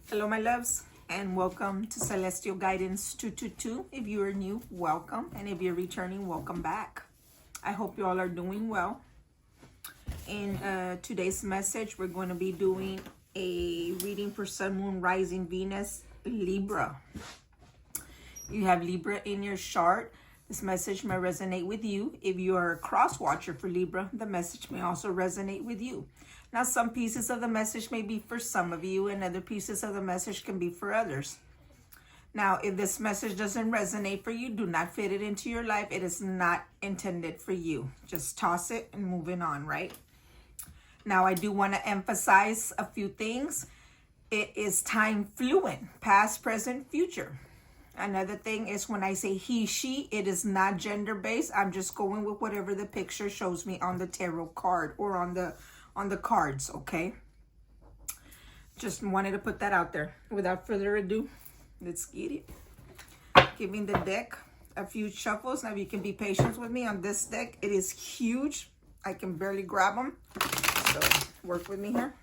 Hello, my loves, and welcome to Celestial Guidance 222. If you are new, welcome, and if you're returning, welcome back. I hope you all are doing well. In today's message, we're going to be doing a reading for Sun, Moon, Rising, Venus, Libra. You have Libra in your chart. This message may resonate with you. If you are a cross watcher for Libra, the message may also resonate with you. Now, some pieces of the message may be for some of you, and other pieces of the message can be for others. Now, if this message doesn't resonate for you, do not fit it into your life. It is not intended for you. Just toss it and moving on, right? Now, I do want to emphasize a few things. It is time fluent, past, present, future. Another thing is when I say he, she, it is not gender-based. I'm just going with whatever the picture shows me on the tarot card or on the cards, okay? Just wanted to put that out there. Without further ado, let's get it. Giving the deck a few shuffles. Now, you can be patient with me on this deck. It is huge. I can barely grab them. So, work with me here.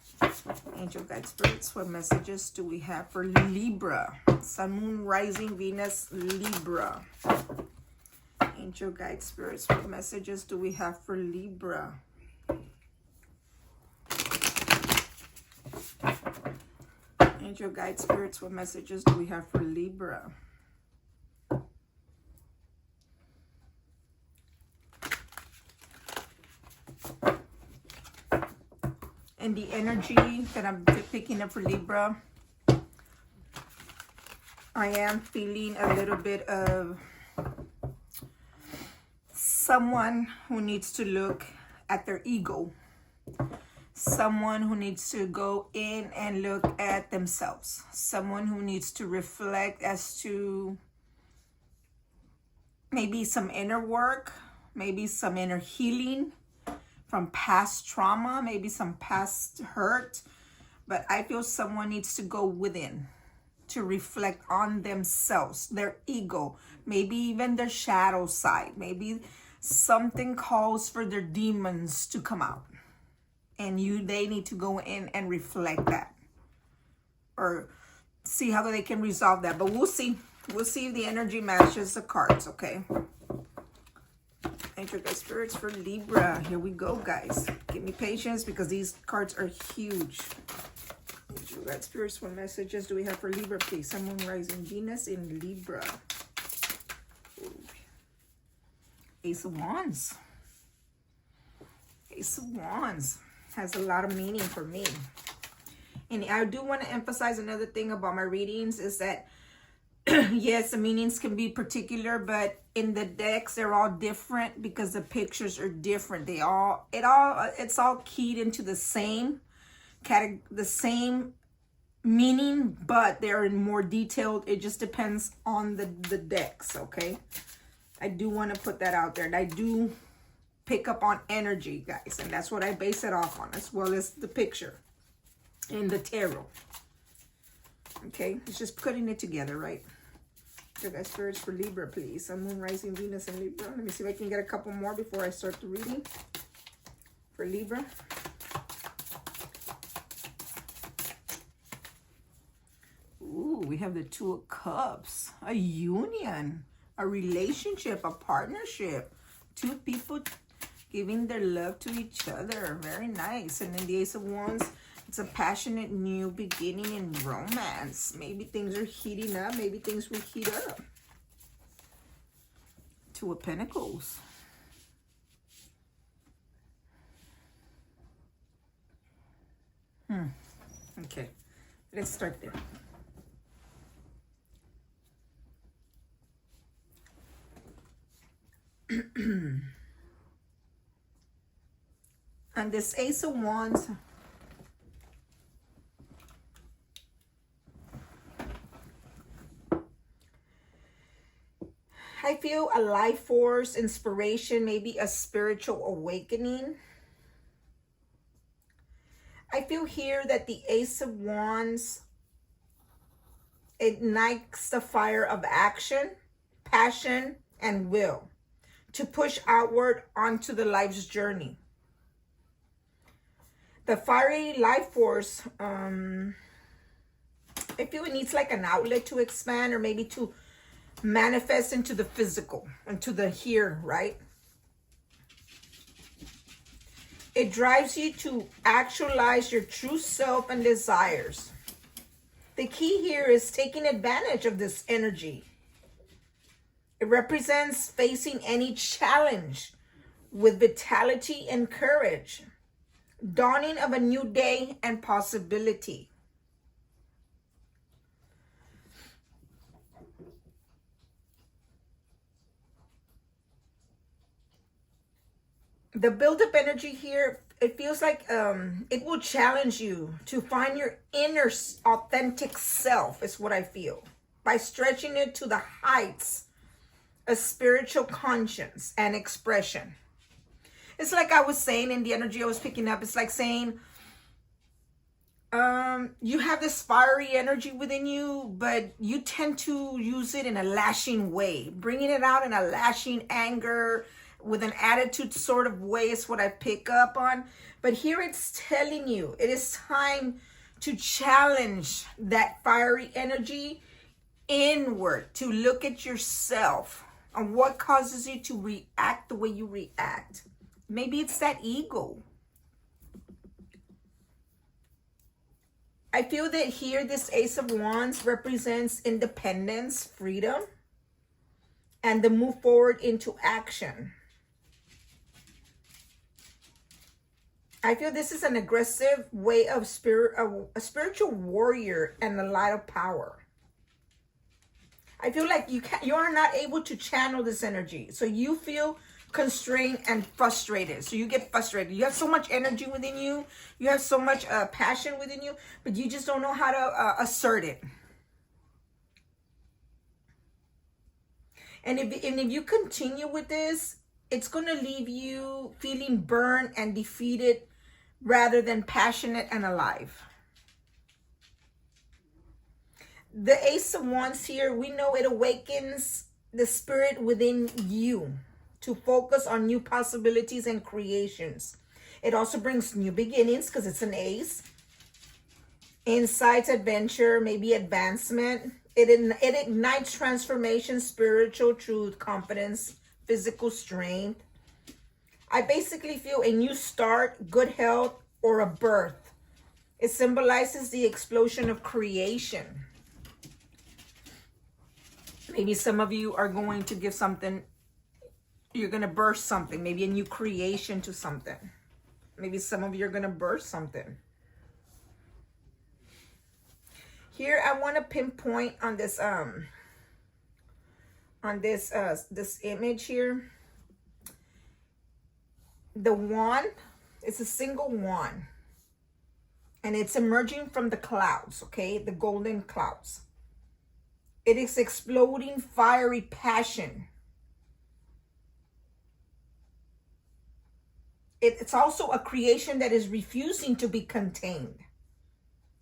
Angel Guide Spirits, what messages do we have for Libra? Sun, Moon, Rising, Venus, Libra. Angel Guide Spirits, what messages do we have for Libra? Angel Guide Spirits, what messages do we have for Libra? And the energy that I'm picking up for Libra, I am feeling a little bit of someone who needs to look at their ego. Someone who needs to go in and look at themselves. Someone who needs to reflect as to maybe some inner work, maybe some inner healing from past trauma, maybe some past hurt. But I feel someone needs to go within to reflect on themselves, their ego, maybe even their shadow side. Maybe something calls for their demons to come out. And they need to go in and reflect that. Or see how they can resolve that. But we'll see. We'll see if the energy matches the cards, okay? Angel Guide Spirits for Libra. Here we go, guys. Give me patience because these cards are huge. Angel Guide Spirits, what messages do we have for Libra, please? Sun, Moon, Rising, Venus in Libra. Ooh. Ace of Wands. Ace of Wands has a lot of meaning for me. And I do want to emphasize another thing about my readings is that yes, the meanings can be particular, but in the decks they're all different because the pictures are different. It's all keyed into the same meaning, but they're in more detailed. It just depends on the decks, okay? I do want to put that out there. And I do pick up on energy, guys, and that's what I base it off on, as well as the picture in the tarot. Okay, it's just putting it together, right? So guys, spirits for Libra, please. Sun, Moon, Rising, Venus, and Libra. Let me see if I can get a couple more before I start the reading for Libra. Ooh, we have the Two of Cups, a union, a relationship, a partnership, two people giving their love to each other. Very nice. And then the Ace of Wands, it's a passionate new beginning in romance. Maybe things are heating up. Maybe things will heat up. Two of Pentacles. Okay. Let's start there. And this Ace of Wands, I feel a life force, inspiration, maybe a spiritual awakening. I feel here that the Ace of Wands ignites the fire of action, passion, and will to push outward onto the life's journey. The fiery life force I feel it needs like an outlet to expand, or maybe to manifest into the physical, into the here, right? It drives you to actualize your true self and desires. The key here is taking advantage of this energy. It represents facing any challenge with vitality and courage, dawning of a new day and possibility. The build-up energy here, it feels like it will challenge you to find your inner authentic self, is what I feel, by stretching it to the heights of spiritual conscience and expression. It's like I was saying in the energy I was picking up, it's like saying, you have this fiery energy within you, but you tend to use it in a lashing way, bringing it out in a lashing anger, with an attitude sort of way is what I pick up on. But here it's telling you it is time to challenge that fiery energy inward, to look at yourself and what causes you to react the way you react. Maybe it's that ego. I feel that here this Ace of Wands represents independence, freedom, and the move forward into action. I feel this is an aggressive way of a spiritual warrior and a light of power. I feel like you are not able to channel this energy. So you feel constrained and frustrated. So you get frustrated. You have so much energy within you. You have so much passion within you, but you just don't know how to assert it. And if you continue with this, it's going to leave you feeling burned and defeated rather than passionate and alive. The Ace of Wands here, we know it awakens the spirit within you to focus on new possibilities and creations. It also brings new beginnings because it's an ace. Insights, adventure, maybe advancement. It ignites transformation, spiritual truth, confidence, physical strength. I basically feel a new start, good health, or a birth. It symbolizes the explosion of creation. Maybe some of you are going to give something, you're going to birth something, maybe a new creation to something. Maybe some of you are going to birth something. Here, I want to pinpoint on this, this image here. The wand, it's a single wand, and it's emerging from the clouds, okay? The golden clouds. It is exploding fiery passion. It's also a creation that is refusing to be contained.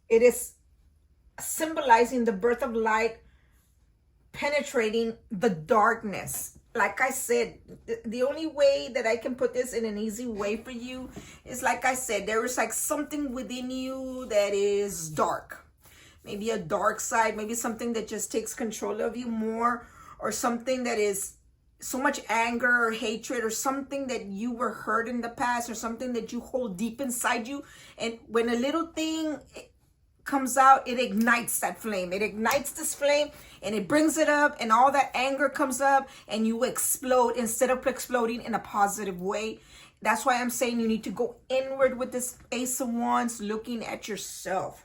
It is symbolizing the birth of light penetrating the darkness. Like I said, the only way that I can put this in an easy way for you is, like I said, there is like something within you that is dark. Maybe a dark side, maybe something that just takes control of you more, or something that is so much anger or hatred, or something that you were hurt in the past, or something that you hold deep inside you. And when a little thing comes out, it ignites that flame. It ignites this flame and it brings it up, and all that anger comes up and you explode instead of exploding in a positive way. That's why I'm saying you need to go inward with this Ace of Wands, looking at yourself,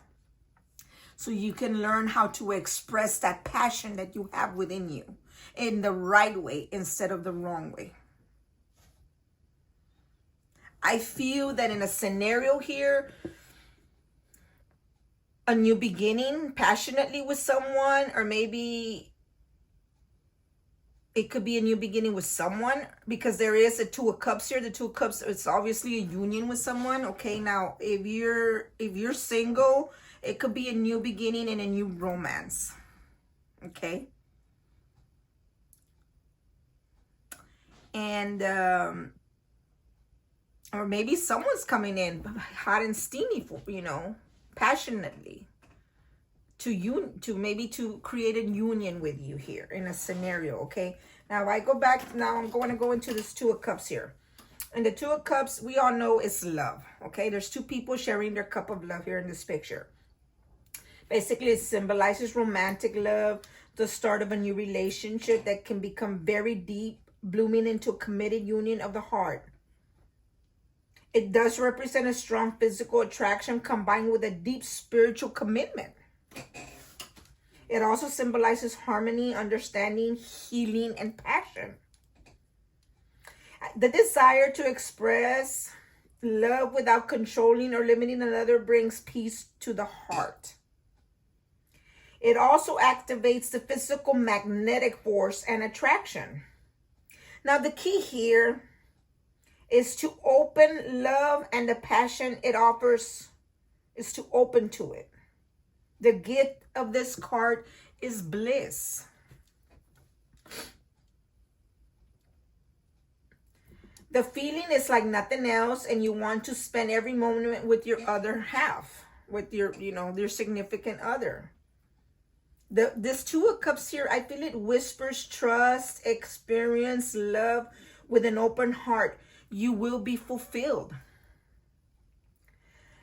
so you can learn how to express that passion that you have within you in the right way instead of the wrong way. I feel that in a scenario here, a new beginning passionately with someone, or maybe it could be a new beginning with someone, because there is a Two of Cups here. The Two of Cups, it's obviously a union with someone. Okay, now if you're single, it could be a new beginning and a new romance. Okay. And or maybe someone's coming in hot and steamy, for, passionately. to maybe to create a union with you here in a scenario. Okay, now if I go back, now I'm going to go into this Two of Cups here. And the Two of Cups, we all know is love. Okay, there's two people sharing their cup of love here in this picture. Basically, it symbolizes romantic love, the start of a new relationship that can become very deep, blooming into a committed union of the heart. It does represent a strong physical attraction combined with a deep spiritual commitment. It also symbolizes harmony, understanding, healing, and passion. The desire to express love without controlling or limiting another brings peace to the heart. It also activates the physical magnetic force and attraction. Now, the key here is to open love, and the passion it offers is to open to it. The gift of this card is bliss. The feeling is like nothing else, and you want to spend every moment with your other half, with your, your significant other. This Two of Cups here, I feel it whispers trust, experience, love with an open heart. You will be fulfilled.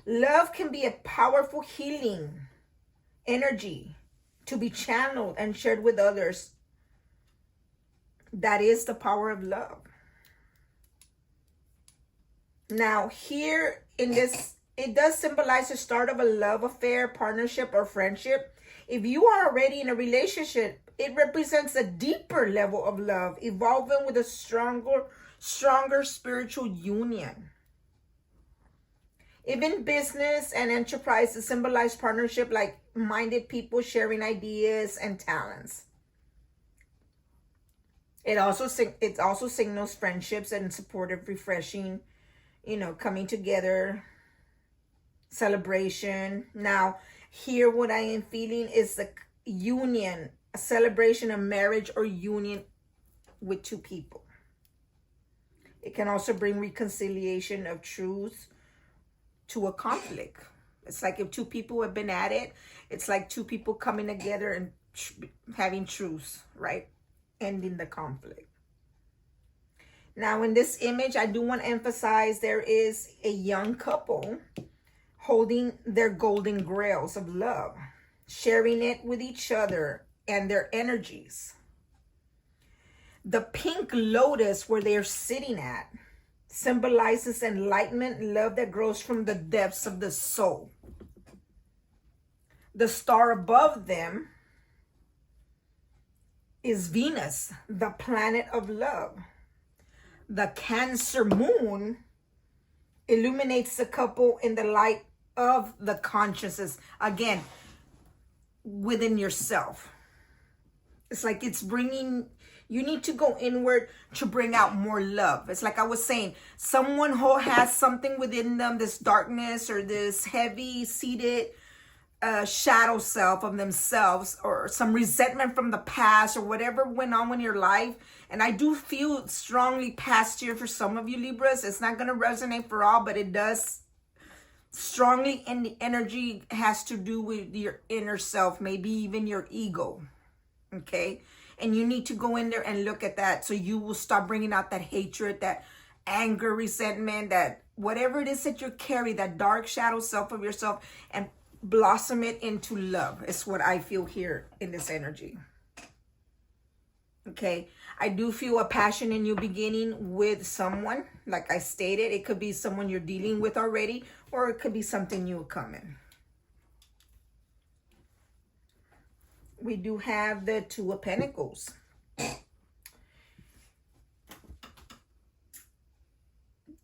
Love can be a powerful healing energy to be channeled and shared with others. That is the power of love. Now, here in this, it does symbolize the start of a love affair, partnership, or friendship. If you are already in a relationship, it represents a deeper level of love, evolving with a stronger spiritual union. Even business and enterprises symbolize partnership, like minded people sharing ideas and talents. It also signals friendships and supportive, refreshing, coming together, celebration. Now, here what I am feeling is the union, a celebration of marriage or union with two people. It can also bring reconciliation of truth to a conflict. It's like if two people have been at it, it's like two people coming together and having truth, right? Ending the conflict. Now, in this image, I do want to emphasize there is a young couple holding their golden grails of love, sharing it with each other and their energies. The pink lotus where they're sitting at symbolizes enlightenment, love that grows from the depths of the soul. The star above them is Venus, the planet of love. The Cancer moon illuminates the couple in the light of the consciousness, again, within yourself. It's like it's bringing, you need to go inward to bring out more love. It's like I was saying, someone who has something within them, this darkness or this heavy-seated shadow self of themselves, or some resentment from the past or whatever went on in your life. And I do feel strongly past here for some of you Libras. It's not going to resonate for all, but it does strongly, and the energy has to do with your inner self, maybe even your ego. Okay, and you need to go in there and look at that, so you will stop bringing out that hatred, that anger, resentment, that whatever it is that you carry, that dark shadow self of yourself, and blossom it into love. Is what I feel here in this energy. Okay, I do feel a passion in you beginning with someone. Like I stated, it could be someone you're dealing with already, or it could be something new coming. We do have the Two of Pentacles.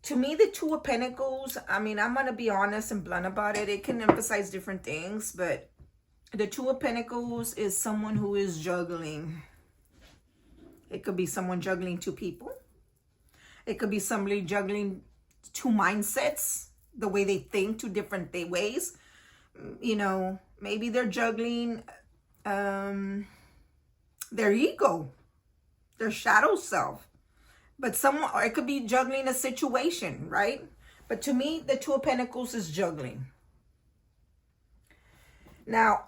To me, the Two of Pentacles, I mean, I'm going to be honest and blunt about it. It can emphasize different things, but the Two of Pentacles is someone who is juggling. It could be someone juggling two people. It could be somebody juggling two mindsets, the way they think, two different ways. Maybe they're juggling their ego, their shadow self. But someone, or it could be juggling a situation, right? But to me, the Two of Pentacles is juggling. Now,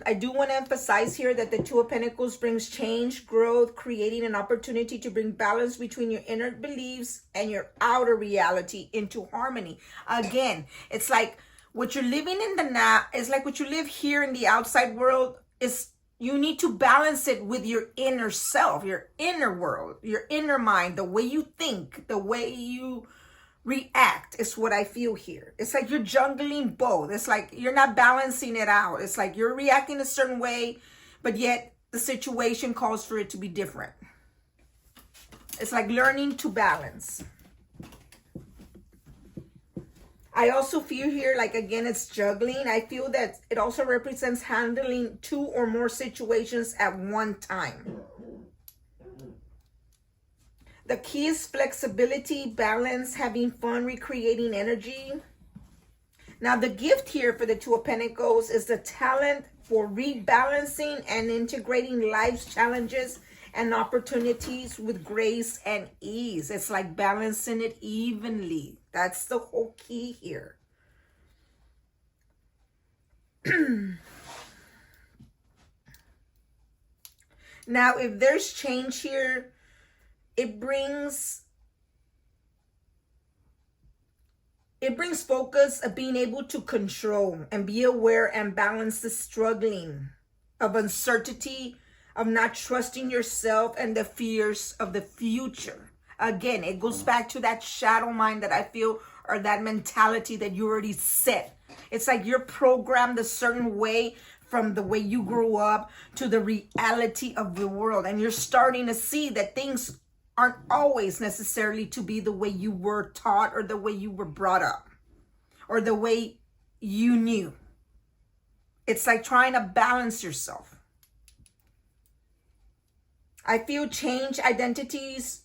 I do want to emphasize here that the Two of Pentacles brings change, growth, creating an opportunity to bring balance between your inner beliefs and your outer reality into harmony. Again, it's like what you're living in the now is like what you live here in the outside world is you need to balance it with your inner self, your inner world, your inner mind, the way you think, the way you react is what I feel here. It's like you're juggling both. It's like you're not balancing it out. It's like you're reacting a certain way, but yet the situation calls for it to be different. It's like learning to balance. I also feel here, like, again, it's juggling. I feel that it also represents handling two or more situations at one time. The key is flexibility, balance, having fun, recreating energy. Now, the gift here for the Two of Pentacles is the talent for rebalancing and integrating life's challenges and opportunities with grace and ease. It's like balancing it evenly. That's the whole key here. Now, if there's change here, it brings focus of being able to control and be aware and balance the struggling of uncertainty, of not trusting yourself, and the fears of the future. Again, it goes back to that shadow mind that I feel, or that mentality that you already set. It's like you're programmed a certain way from the way you grew up to the reality of the world. And you're starting to see that things aren't always necessarily to be the way you were taught, or the way you were brought up, or the way you knew. It's like trying to balance yourself. I feel change identities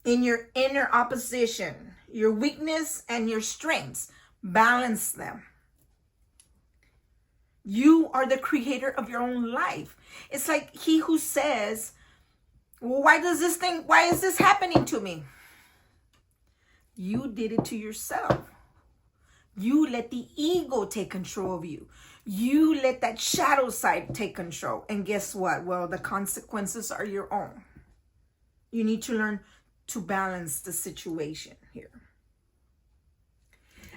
in your inner opposition, your weakness and your strengths. Balance them. You are the creator of your own life. It's like he who says, well, why is this happening to me? You did it to yourself. You let the ego take control of you. You let that shadow side take control. And guess what? Well, the consequences are your own. You need to learn to balance the situation here.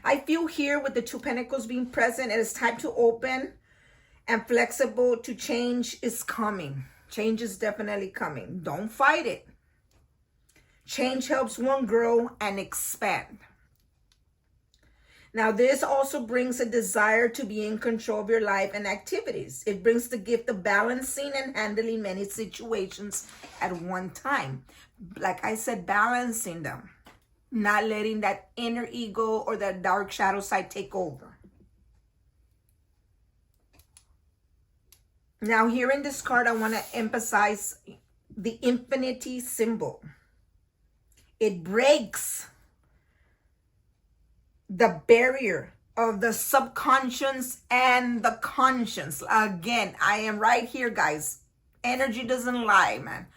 I feel here with the Two Pentacles being present, it is time to open and flexible to change is coming. Change is definitely coming. Don't fight it. Change helps one grow and expand. Now, this also brings a desire to be in control of your life and activities. It brings the gift of balancing and handling many situations at one time. Like I said, balancing them. Not letting that inner ego or that dark shadow side take over. Now, here in this card, I want to emphasize the infinity symbol. It breaks the barrier of the subconscious and the conscious. Again, I am right here, guys. Energy doesn't lie, man.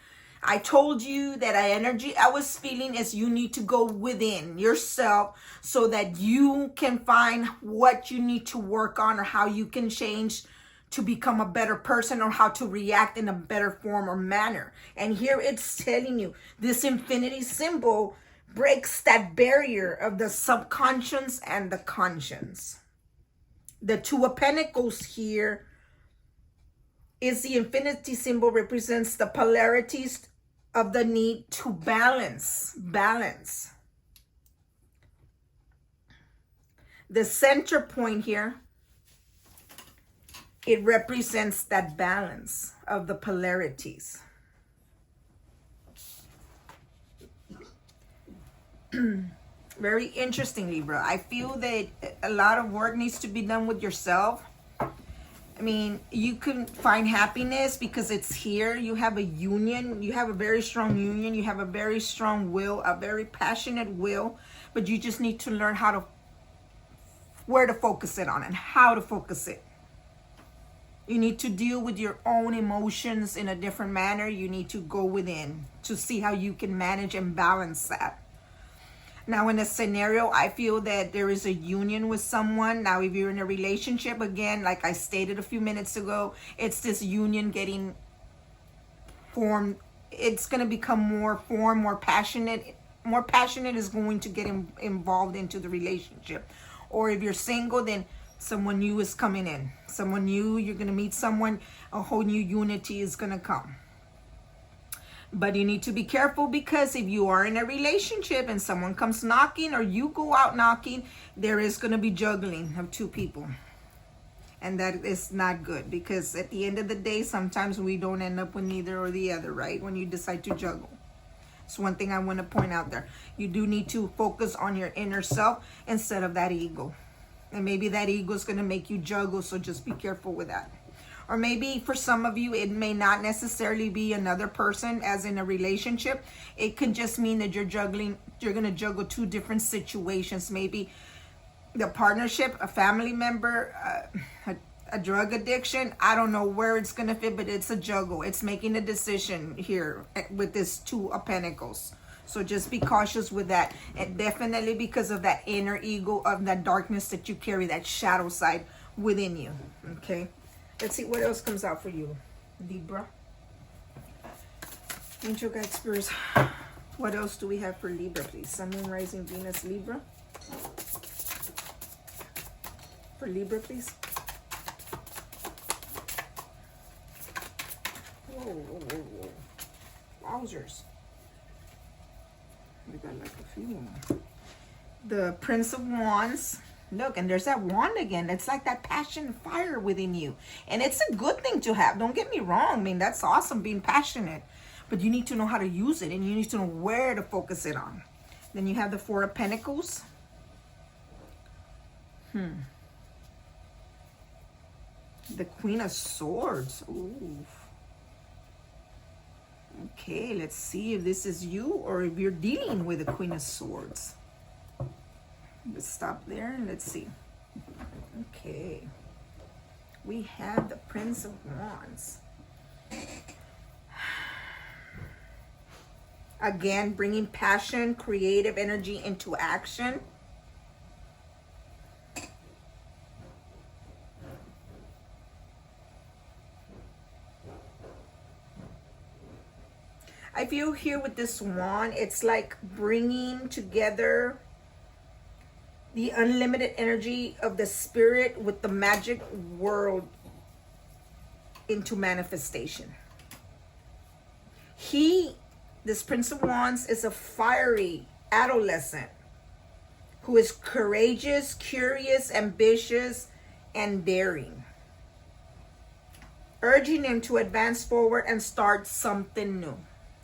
I told you that energy I was feeling is you need to go within yourself so that you can find what you need to work on, or how you can change to become a better person, or how to react in a better form or manner. And here it's telling you this infinity symbol breaks that barrier of the subconscious and the conscience. The Two of Pentacles here is the infinity symbol, represents the polarities of the need to balance. The center point here, it represents that balance of the polarities. Very interesting, Libra. I feel that a lot of work needs to be done with yourself. I mean, you can find happiness because it's here. You have a union. You have a very strong union. You have a very strong will, a very passionate will. But you just need to learn where to focus it on and how to focus it. You need to deal with your own emotions in a different manner. You need to go within to see how you can manage and balance that. Now, in a scenario, I feel that there is a union with someone. Now, if you're in a relationship, again, like I stated a few minutes ago, it's this union getting formed. It's going to become more formed, more passionate. More passionate is going to get involved into the relationship. Or if you're single, then someone new is coming in. Someone new, you're going to meet someone, a whole new unity is going to come. But you need to be careful, because if you are in a relationship and someone comes knocking or you go out knocking, there is going to be juggling of two people. And that is not good, because at the end of the day, sometimes we don't end up with neither or the other, right? When you decide to juggle. It's one thing I want to point out there. You do need to focus on your inner self instead of that ego. And maybe that ego is going to make you juggle, so just be careful with that. Or maybe for some of you, it may not necessarily be another person as in a relationship. It can just mean that you're going to juggle two different situations. Maybe the partnership, a family member, a drug addiction. I don't know where it's going to fit, but it's a juggle. It's making a decision here with this Two of Pentacles. So just be cautious with that. And definitely because of that inner ego, of that darkness that you carry, that shadow side within you. Okay. Let's see what else comes out for you, Libra. Angel Guide Spirits. What else do we have for Libra, please? Sun, Moon, Rising, Venus, Libra. For Libra, please. Whoa, whoa, whoa, whoa. Wowzers. We got like a few more. The Prince of Wands. Look, and there's that wand again. It's like that passion fire within you. And it's a good thing to have. Don't get me wrong. I mean, that's awesome, being passionate. But you need to know how to use it. And you need to know where to focus it on. Then you have the Four of Pentacles. The Queen of Swords. Ooh. Okay, let's see if this is you or if you're dealing with the Queen of Swords. Let's stop there and let's see. Okay. We have the Prince of Wands. Again, bringing passion, creative energy into action. I feel here with this wand, it's like bringing together the unlimited energy of the spirit with the magic world into manifestation. This Prince of Wands, is a fiery adolescent who is courageous, curious, ambitious, and daring, urging him to advance forward and start something new.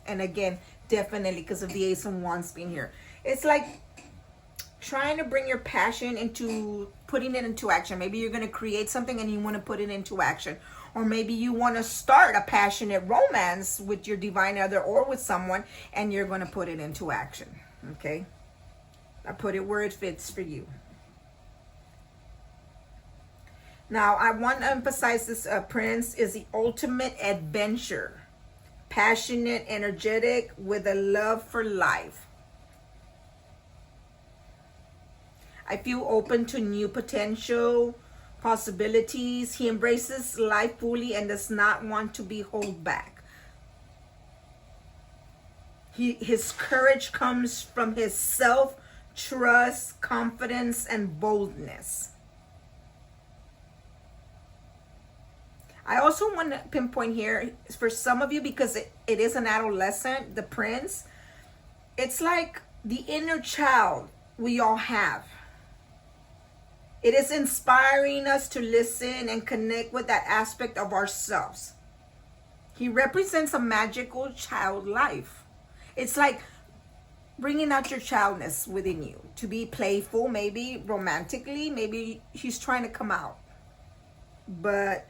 And again, definitely because of the Ace of Wands being here. It's like trying to bring your passion into putting it into action. Maybe you're going to create something and you want to put it into action. Or maybe you want to start a passionate romance with your divine other or with someone, and you're going to put it into action. Okay? I put it where it fits for you. Now, I want to emphasize this Prince is the ultimate adventure. Passionate, energetic, with a love for life. I feel open to new potential, possibilities. He embraces life fully and does not want to be held back. His courage comes from his self-trust, confidence, and boldness. I also want to pinpoint here, for some of you, because it is an adolescent, the Prince, it's like the inner child we all have. It is inspiring us to listen and connect with that aspect of ourselves. He represents a magical child life. It's like bringing out your childness within you, to be playful, maybe romantically, maybe he's trying to come out. But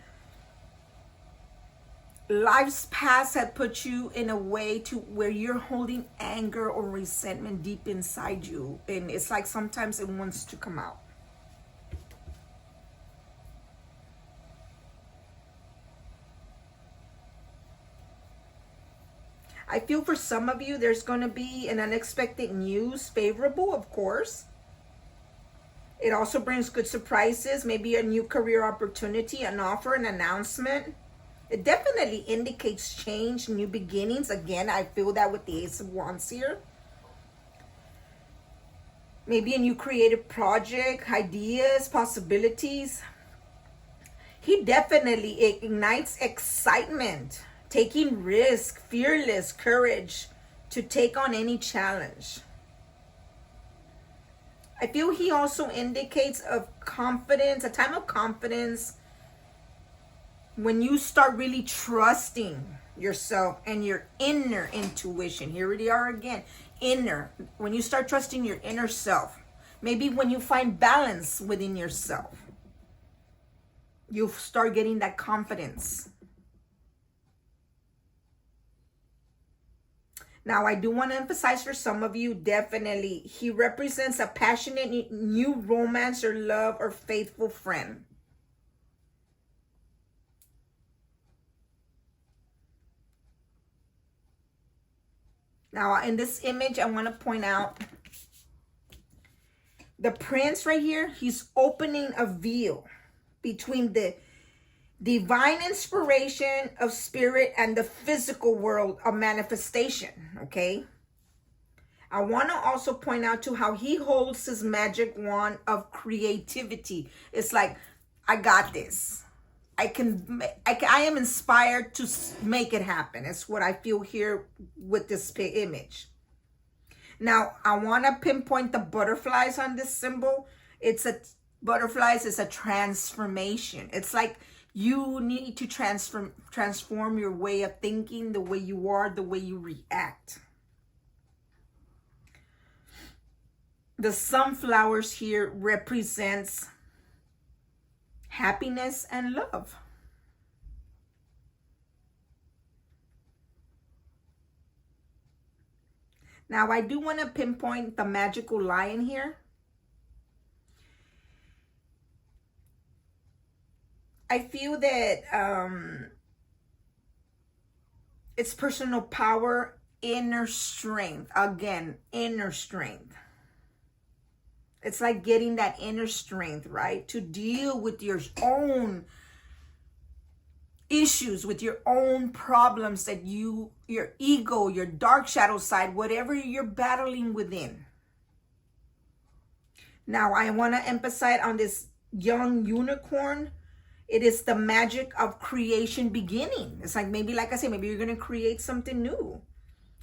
life's past had put you in a way to where you're holding anger or resentment deep inside you. And it's like sometimes it wants to come out. I feel for some of you, there's going to be an unexpected news, favorable, of course. It also brings good surprises, maybe a new career opportunity, an offer, an announcement. It definitely indicates change, new beginnings. Again, I feel that with the Ace of Wands here. Maybe a new creative project, ideas, possibilities. He definitely ignites excitement, taking risk, fearless courage to take on any challenge. I feel he also indicates of confidence, a time of confidence, when you start really trusting yourself and your inner intuition. Here we are again, inner. When you start trusting your inner self, maybe when you find balance within yourself, you start getting that confidence. Now, I do want to emphasize for some of you, definitely, he represents a passionate new romance or love or faithful friend. Now, in this image, I want to point out the prince right here. He's opening a veil between the divine inspiration of spirit and the physical world of manifestation, okay? I want to also point out to how he holds his magic wand of creativity. It's like, I got this. I am inspired to make it happen. It's what I feel here with this image. Now, I want to pinpoint the butterflies on this symbol. Butterflies is a transformation. It's like you need to transform your way of thinking, the way you are, the way you react. The sunflowers here represents happiness and love. Now, I do want to pinpoint the magical lion here. I feel that it's personal power, inner strength. Again, inner strength. It's like getting that inner strength, right? To deal with your own issues, with your own problems that your ego, your dark shadow side, whatever you're battling within. Now, I want to emphasize on this young unicorn. It is the magic of creation beginning. It's like maybe, like I say, maybe you're going to create something new.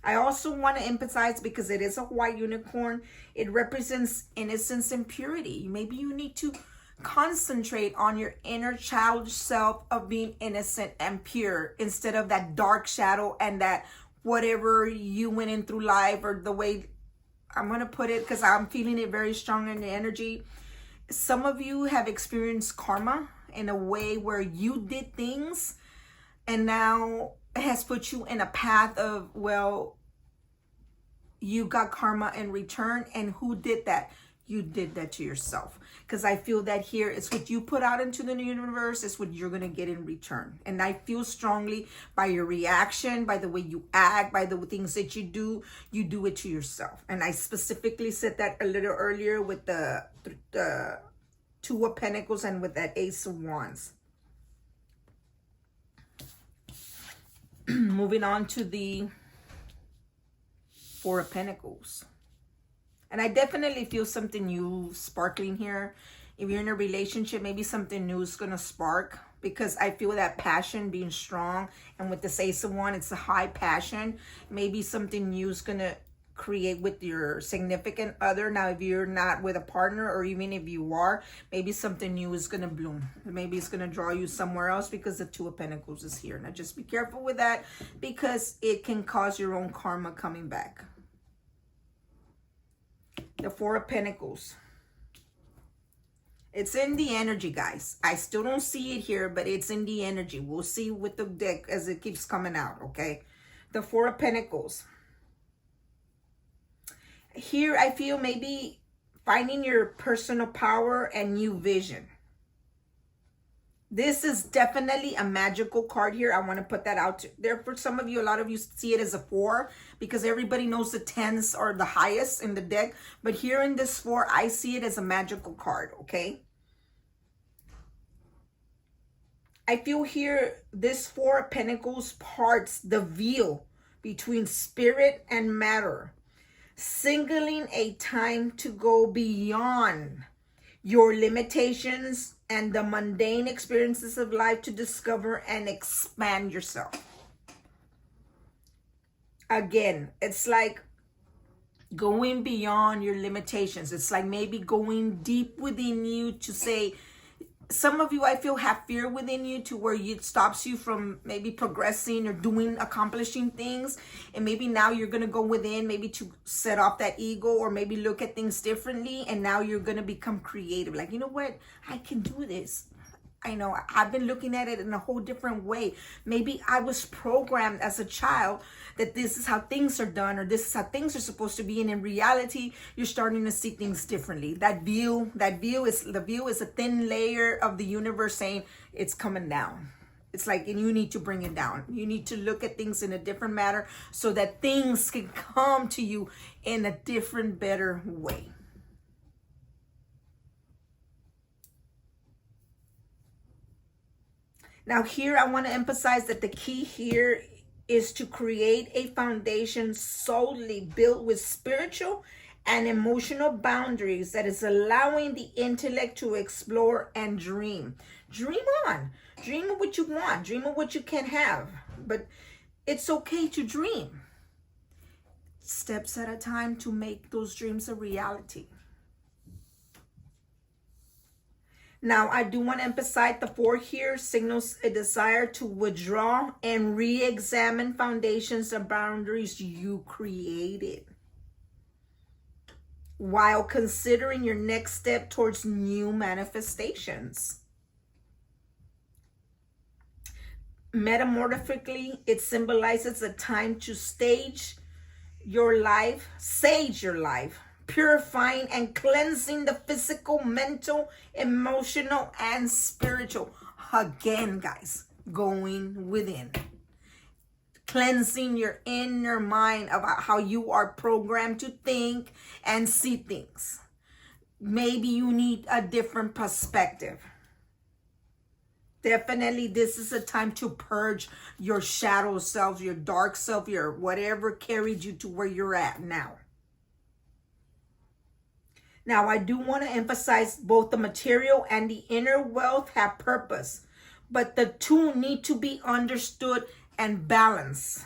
I also want to emphasize, because it is a white unicorn, it represents innocence and purity. Maybe you need to concentrate on your inner child self of being innocent and pure, instead of that dark shadow and that whatever you went in through life, or the way I'm going to put it, because I'm feeling it very strong in the energy. Some of you have experienced karma in a way where you did things and now it has put you in a path of, well, you got karma in return. And who did that? You did that to yourself. Because I feel that here, it's what you put out into the universe, it's what you're going to get in return. And I feel strongly by your reaction, by the way you act, by the things that you do it to yourself. And I specifically said that a little earlier with the Two of Pentacles and with that Ace of Wands. Moving on to the Four of Pentacles. And I definitely feel something new sparkling here. If you're in a relationship, maybe something new is going to spark, because I feel that passion being strong. And with this Ace of Wands, it's a high passion. Maybe something new is going to create with your significant other. Now, if you're not with a partner, or even if you are, maybe something new is going to bloom. Maybe it's going to draw you somewhere else, because the Two of Pentacles is here. Now, just be careful with that, because it can cause your own karma coming back. The Four of Pentacles. It's in the energy, guys. I still don't see it here, but it's in the energy. We'll see with the deck as it keeps coming out, okay? The Four of Pentacles. Here, I feel maybe finding your personal power and new vision. This is definitely a magical card here. I want to put that out there for some of you. A lot of you see it as a 4 because everybody knows the 10s are the highest in the deck. But here in this 4, I see it as a magical card, okay? I feel here this 4 of Pentacles parts the veil between spirit and matter, singling a time to go beyond your limitations and the mundane experiences of life to discover and expand yourself. Again, it's like going beyond your limitations. It's like maybe going deep within you to say, some of you I feel have fear within you to where it stops you from maybe progressing or accomplishing things. And maybe now you're going to go within, maybe to set off that ego or maybe look at things differently. And now you're going to become creative. Like, you know what? I can do this. I know I've been looking at it in a whole different way. Maybe I was programmed as a child that this is how things are done or this is how things are supposed to be. And in reality, you're starting to see things differently. That view is a thin layer of the universe saying it's coming down. It's like, and you need to bring it down. You need to look at things in a different manner so that things can come to you in a different, better way. Now here, I want to emphasize that the key here is to create a foundation solely built with spiritual and emotional boundaries that is allowing the intellect to explore and dream. Dream on. Dream of what you want. Dream of what you can have. But it's okay to dream. Steps at a time to make those dreams a reality. Now, I do want to emphasize the 4 here signals a desire to withdraw and re-examine foundations and boundaries you created, while considering your next step towards new manifestations. Metamorphically, it symbolizes a time to sage your life, purifying and cleansing the physical, mental, emotional, and spiritual. Again, guys, going within. Cleansing your inner mind about how you are programmed to think and see things. Maybe you need a different perspective. Definitely, this is a time to purge your shadow self, your dark self, your whatever carried you to where you're at now. Now, I do want to emphasize both the material and the inner wealth have purpose, but the two need to be understood and balanced.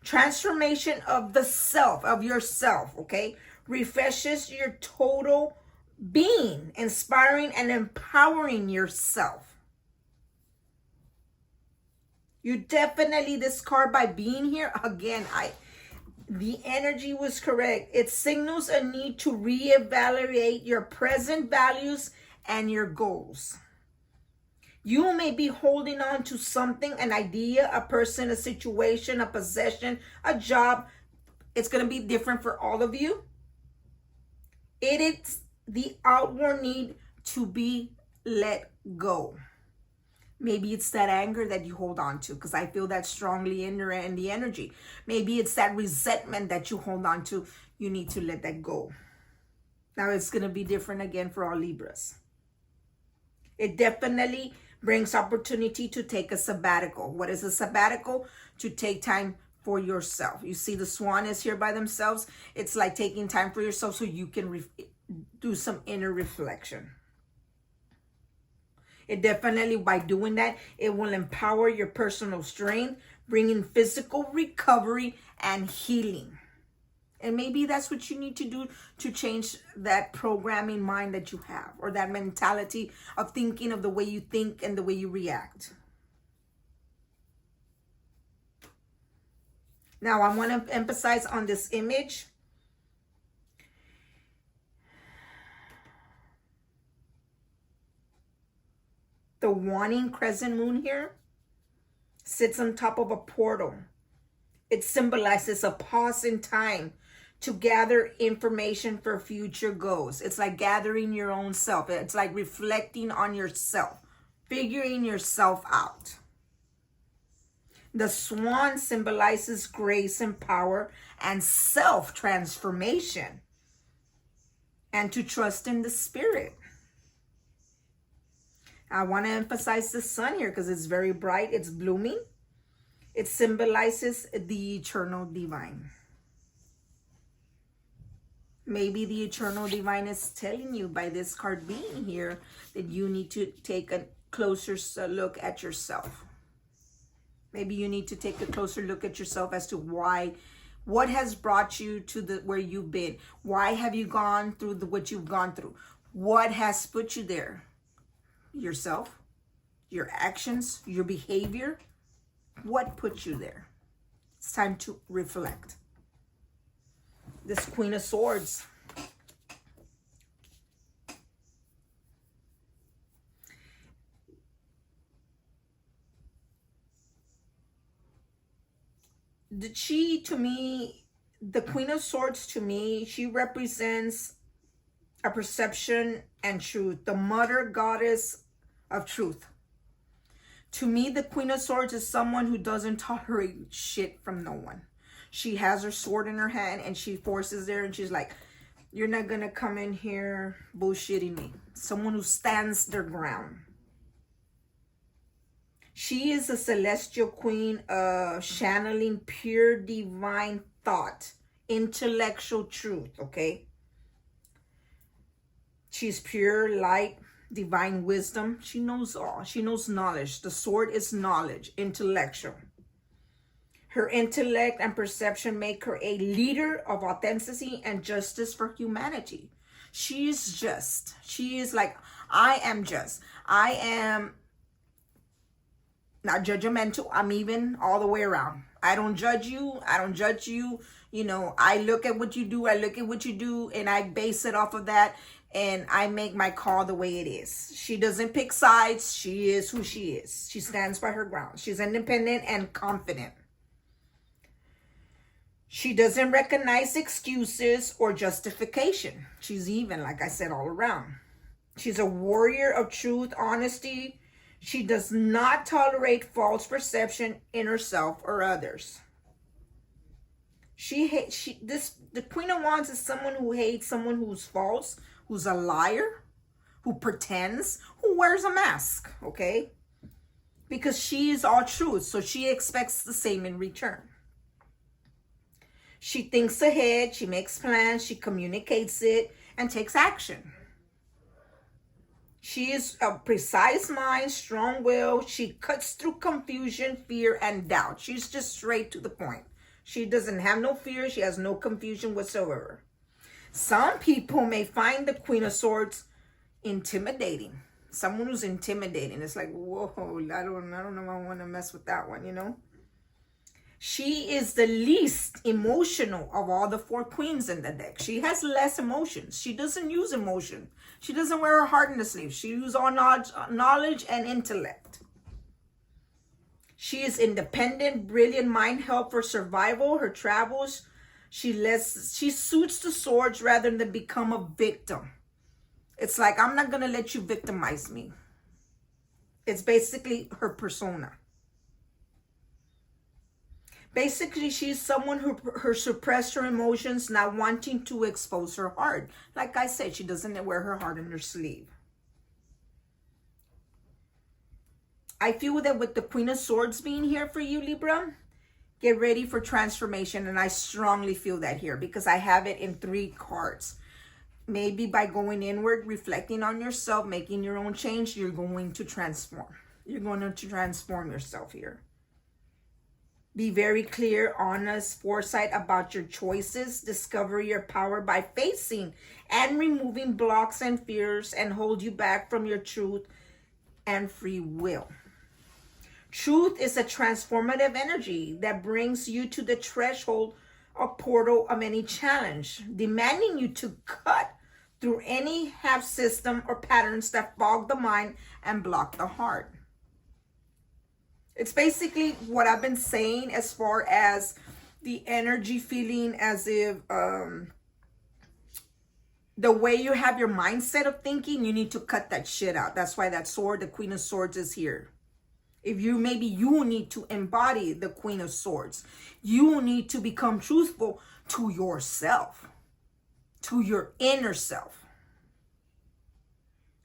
Transformation of the self, of yourself, okay, refreshes your total being, inspiring and empowering yourself. You definitely, this card by being here, again, the energy was correct. It signals a need to reevaluate your present values and your goals. You may be holding on to something, an idea, a person, a situation, a possession, a job. It's going to be different for all of you. It is the outward need to be let go. Maybe it's that anger that you hold on to, because I feel that strongly in the energy. Maybe it's that resentment that you hold on to. You need to let that go. Now, it's going to be different again for all Libras. It definitely brings opportunity to take a sabbatical. What is a sabbatical? To take time for yourself. You see the swan is here by themselves. It's like taking time for yourself so you can do some inner reflection. It definitely, by doing that, it will empower your personal strength, bringing physical recovery and healing. And maybe that's what you need to do to change that programming mind that you have, or that mentality of thinking, of the way you think and the way you react. Now, I want to emphasize on this image. The waning crescent moon here sits on top of a portal. It symbolizes a pause in time to gather information for future goals. It's like gathering your own self. It's like reflecting on yourself, figuring yourself out. The swan symbolizes grace and power and self-transformation, and to trust in the spirit. I want to emphasize the sun here because it's very bright. It's blooming. It symbolizes the eternal divine. Maybe the eternal divine is telling you by this card being here that you need to take a closer look at yourself. Maybe you need to take a closer look at yourself as to why, what has brought you to where you've been. Why have you gone through what you've gone through? What has put you there? Yourself, your actions, your behavior. What put you there? It's time to reflect. This Queen of Swords. To me, the Queen of Swords, to me, she represents a perception and truth, the mother goddess of truth. To me, the Queen of Swords is someone who doesn't tolerate shit from no one. She has her sword in her hand and she forces there and she's like, you're not gonna come in here bullshitting me. Someone who stands their ground. She is a celestial queen, channeling pure divine thought, intellectual truth, okay? She's pure light, divine wisdom. She knows all. She knows knowledge. The sword is knowledge, intellectual. Her intellect and perception make her a leader of authenticity and justice for humanity. She is just. She is like, I am just. I am not judgmental. I'm even all the way around. I don't judge you. I don't judge you. You know, I look at what you do. I look at what you do and I base it off of that. And I make my call the way it is. She doesn't pick sides. She is who she is. She stands by her ground. She's independent and confident. She doesn't recognize excuses or justification. She's even, like I said, all around. She's a warrior of truth, honesty. She does not tolerate false perception in herself or others. The Queen of Wands is someone who hates someone who's false, who's a liar, who pretends, who wears a mask, okay? Because she is all truth, so she expects the same in return. She thinks ahead, she makes plans, she communicates it, and takes action. She is a precise mind, strong will. She cuts through confusion, fear, and doubt. She's just straight to the point. She doesn't have no fear. She has no confusion whatsoever. Some people may find the Queen of Swords intimidating. Someone who's intimidating. It's like, whoa, I don't know if I want to mess with that one, you know? She is the least emotional of all the four queens in the deck. She has less emotions. She doesn't use emotion. She doesn't wear her heart in the sleeve. She uses all knowledge and intellect. She is independent, brilliant mind help for survival. Her travels, she suits the swords rather than become a victim. It's like, I'm not going to let you victimize me. It's basically her persona. Basically, she's someone who suppressed her emotions, not wanting to expose her heart. Like I said, she doesn't wear her heart in her sleeve. I feel that with the Queen of Swords being here for you, Libra, get ready for transformation. And I strongly feel that here because I have it in 3 cards. Maybe by going inward, reflecting on yourself, making your own change, you're going to transform. You're going to transform yourself here. Be very clear, honest, foresight about your choices. Discover your power by facing and removing blocks and fears and hold you back from your truth and free will. Truth is a transformative energy that brings you to the threshold or portal of any challenge, demanding you to cut through any half system or patterns that fog the mind and block the heart. It's basically what I've been saying as far as the energy feeling as if the way you have your mindset of thinking, you need to cut that shit out. That's why that sword, the Queen of Swords, is here. If you, maybe you need to embody the Queen of Swords. You need to become truthful to yourself, to your inner self.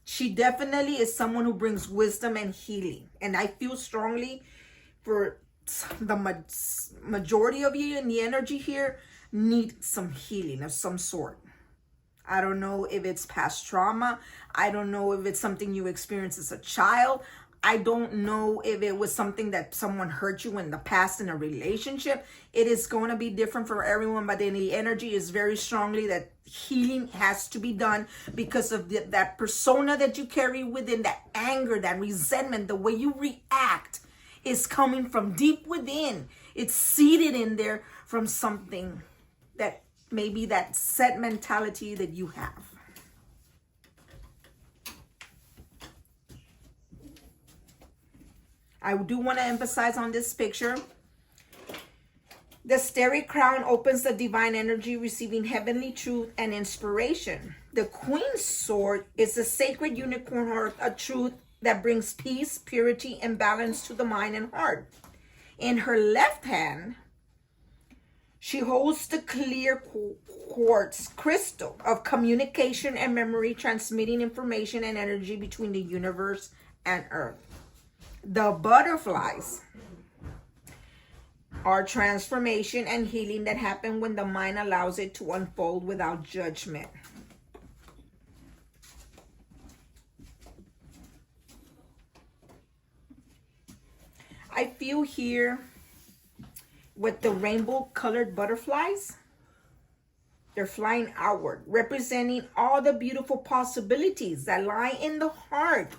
She definitely is someone who brings wisdom and healing. And I feel strongly for the majority of you in the energy here need some healing of some sort. I don't know if it's past trauma. I don't know if it's something you experienced as a child. I don't know if it was something that someone hurt you in the past in a relationship. It is going to be different for everyone, but then the energy is very strongly that healing has to be done because of that persona that you carry within, that anger, that resentment, the way you react is coming from deep within. It's seated in there from something that maybe that set mentality that you have. I do want to emphasize on this picture. The starry crown opens the divine energy, receiving heavenly truth and inspiration. The Queen's sword is the sacred unicorn heart, a truth that brings peace, purity, and balance to the mind and heart. In her left hand, she holds the clear quartz crystal of communication and memory, transmitting information and energy between the universe and Earth. The butterflies are transformation and healing that happen when the mind allows it to unfold without judgment. I feel here with the rainbow colored butterflies, they're flying outward, representing all the beautiful possibilities that lie in the heart,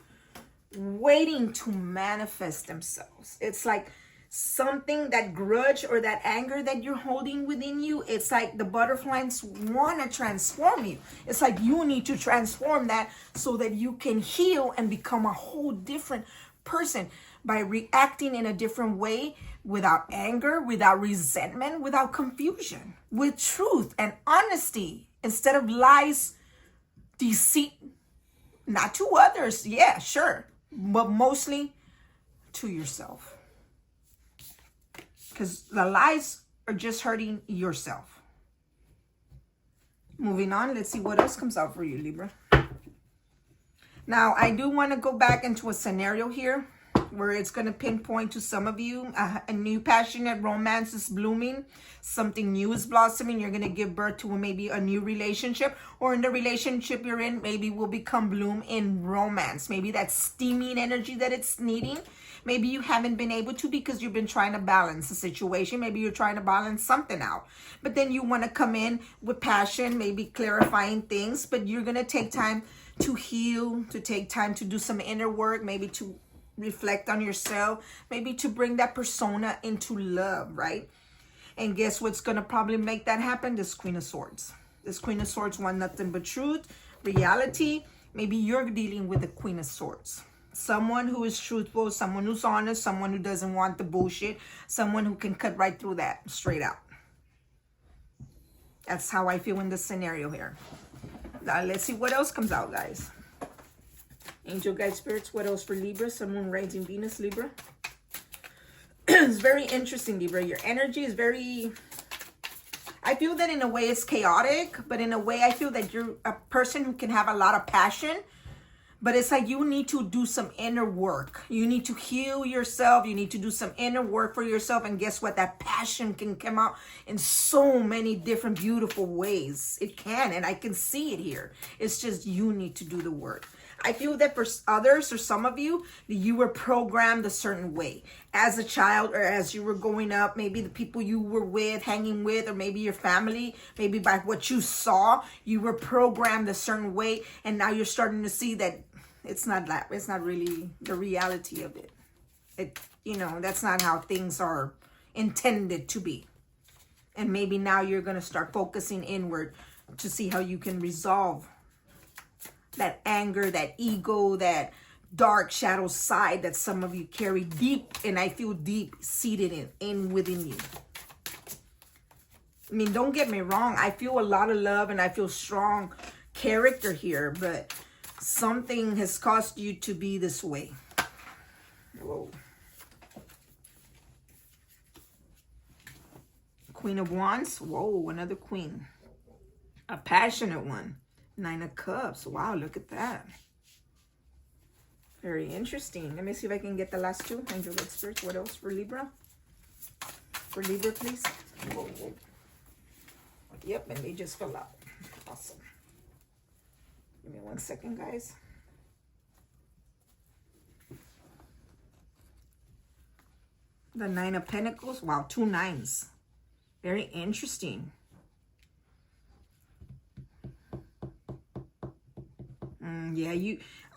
waiting to manifest themselves. It's like something, that grudge or that anger that you're holding within you, it's like the butterflies want to transform you. It's like you need to transform that so that you can heal and become a whole different person by reacting in a different way, without anger, without resentment, without confusion, with truth and honesty instead of lies, deceit, not to others, yeah, sure, but mostly to yourself. Because the lies are just hurting yourself. Moving on, let's see what else comes out for you, Libra. Now, I do want to go back into a scenario here where it's going to pinpoint to some of you a new passionate romance is blooming. Something new is blossoming. You're going to give birth to maybe a new relationship, or in the relationship you're in, maybe will become bloom in romance. Maybe that steaming energy that it's needing. Maybe you haven't been able to because you've been trying to balance the situation. Maybe you're trying to balance something out. But then you want to come in with passion, maybe clarifying things. But you're going to take time to heal, to take time to do some inner work, maybe to reflect on yourself, maybe to bring that persona into love, right? And guess what's going to probably make that happen? This Queen of Swords. This Queen of Swords want nothing but truth, reality. Maybe you're dealing with the Queen of Swords. Someone who is truthful, someone who's honest, someone who doesn't want the bullshit, someone who can cut right through that straight out. That's how I feel in this scenario here. Now, let's see what else comes out, guys. Angel guide spirits, what else for Libra? Sun, Moon, rising Venus, Libra. It's very interesting, Libra. Your energy is very... I feel that in a way it's chaotic, but in a way I feel that you're a person who can have a lot of passion. But it's like you need to do some inner work. You need to heal yourself. You need to do some inner work for yourself. And guess what? That passion can come out in so many different beautiful ways. It can, and I can see it here. It's just you need to do the work. I feel that for others or some of you, you were programmed a certain way as a child, or as you were growing up, maybe the people you were with, hanging with, or maybe your family, maybe by what you saw, you were programmed a certain way. And now you're starting to see that it's not that, it's not really the reality of it. That's not how things are intended to be. And maybe now you're going to start focusing inward to see how you can resolve that anger, that ego, that dark shadow side that some of you carry deep, and I feel deep seated in within you. I mean, don't get me wrong. I feel a lot of love and I feel strong character here, but something has caused you to be this way. Whoa. Queen of Wands. Whoa, another queen. A passionate one. Nine of Cups. Wow, look at that. Very interesting. Let me see if I can get the last two. Angel Light Spirits. What else for Libra? For Libra, please. Whoa, whoa. Yep, and they just fell out. Awesome. Give me 1 second, guys. The Nine of Pentacles. Wow, 2 nines. Very interesting. Yeah,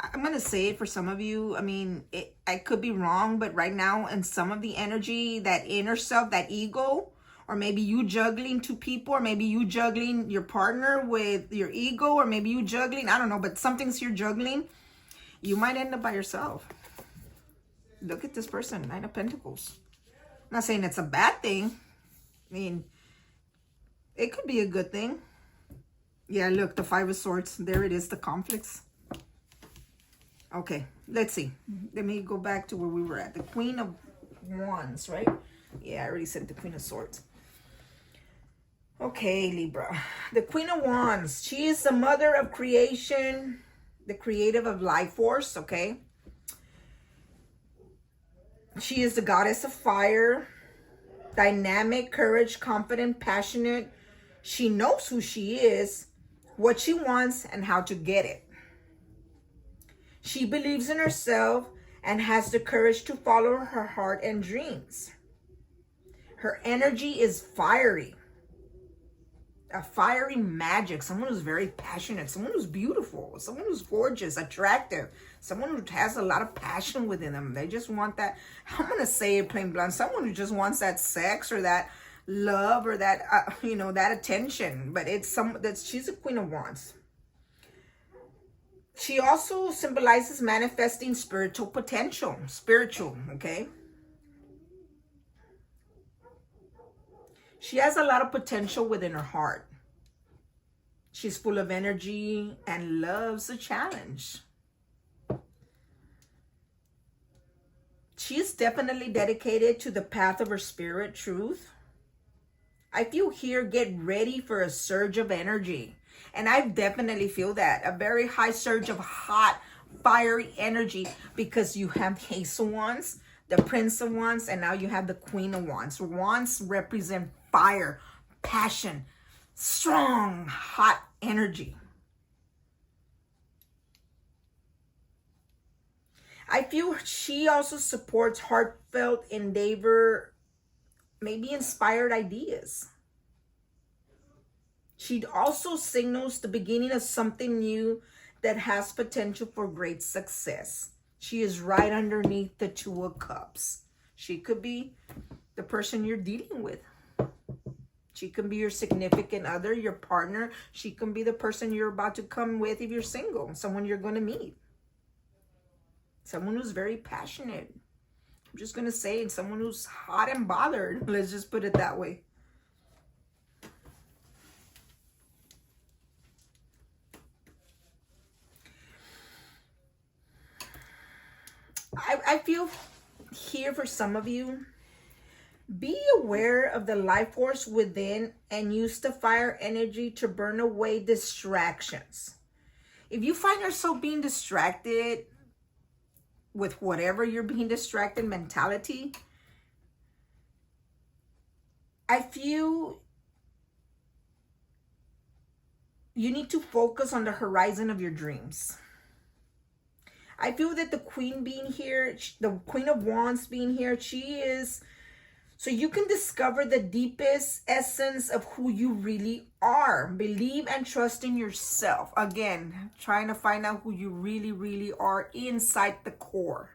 I'm going to say it for some of you. I mean, I could be wrong, but right now in some of the energy, that inner self, that ego, or maybe you juggling two people, or maybe you juggling your partner with your ego, or maybe you juggling, I don't know, but something's you're juggling. You might end up by yourself. Look at this person, Nine of Pentacles. I'm not saying it's a bad thing. I mean, it could be a good thing. Yeah, look, the Five of Swords. There it is, the conflicts. Okay, let's see. Let me go back to where we were at. The Queen of Wands, right? Yeah, I already said the Queen of Swords. Okay, Libra. The Queen of Wands. She is the mother of creation, the creative of life force, okay? She is the goddess of fire, dynamic, courage, confident, passionate. She knows who she is, what she wants, and how to get it. She believes in herself and has the courage to follow her heart and dreams. Her energy is fiery. A fiery magic. Someone who's very passionate. Someone who's beautiful. Someone who's gorgeous, attractive. Someone who has a lot of passion within them. They just want that. I'm going to say it plain blunt. Someone who just wants that sex or that love or that, that attention. But she's a Queen of Wands. She also symbolizes manifesting spiritual potential. Spiritual, okay? She has a lot of potential within her heart. She's full of energy and loves a challenge. She is definitely dedicated to the path of her spirit truth. I feel here, get ready for a surge of energy. And I definitely feel that. A very high surge of hot, fiery energy because you have the Ace of Wands, the Prince of Wands, and now you have the Queen of Wands. Wands represent fire, passion, strong, hot energy. I feel she also supports heartfelt endeavor, maybe inspired ideas. She also signals the beginning of something new that has potential for great success. She is right underneath the Two of Cups. She could be the person you're dealing with. She can be your significant other, your partner. She can be the person you're about to come with if you're single, someone you're going to meet. Someone who's very passionate. I'm just going to say it, someone who's hot and bothered. Let's just put it that way. I feel here for some of you, be aware of the life force within and use the fire energy to burn away distractions. If you find yourself being distracted with whatever you're being distracted mentality, I feel you need to focus on the horizon of your dreams. I feel that the Queen being here, the Queen of Wands being here, she is, so you can discover the deepest essence of who you really are. Believe and trust in yourself. Again, trying to find out who you really, really are inside the core.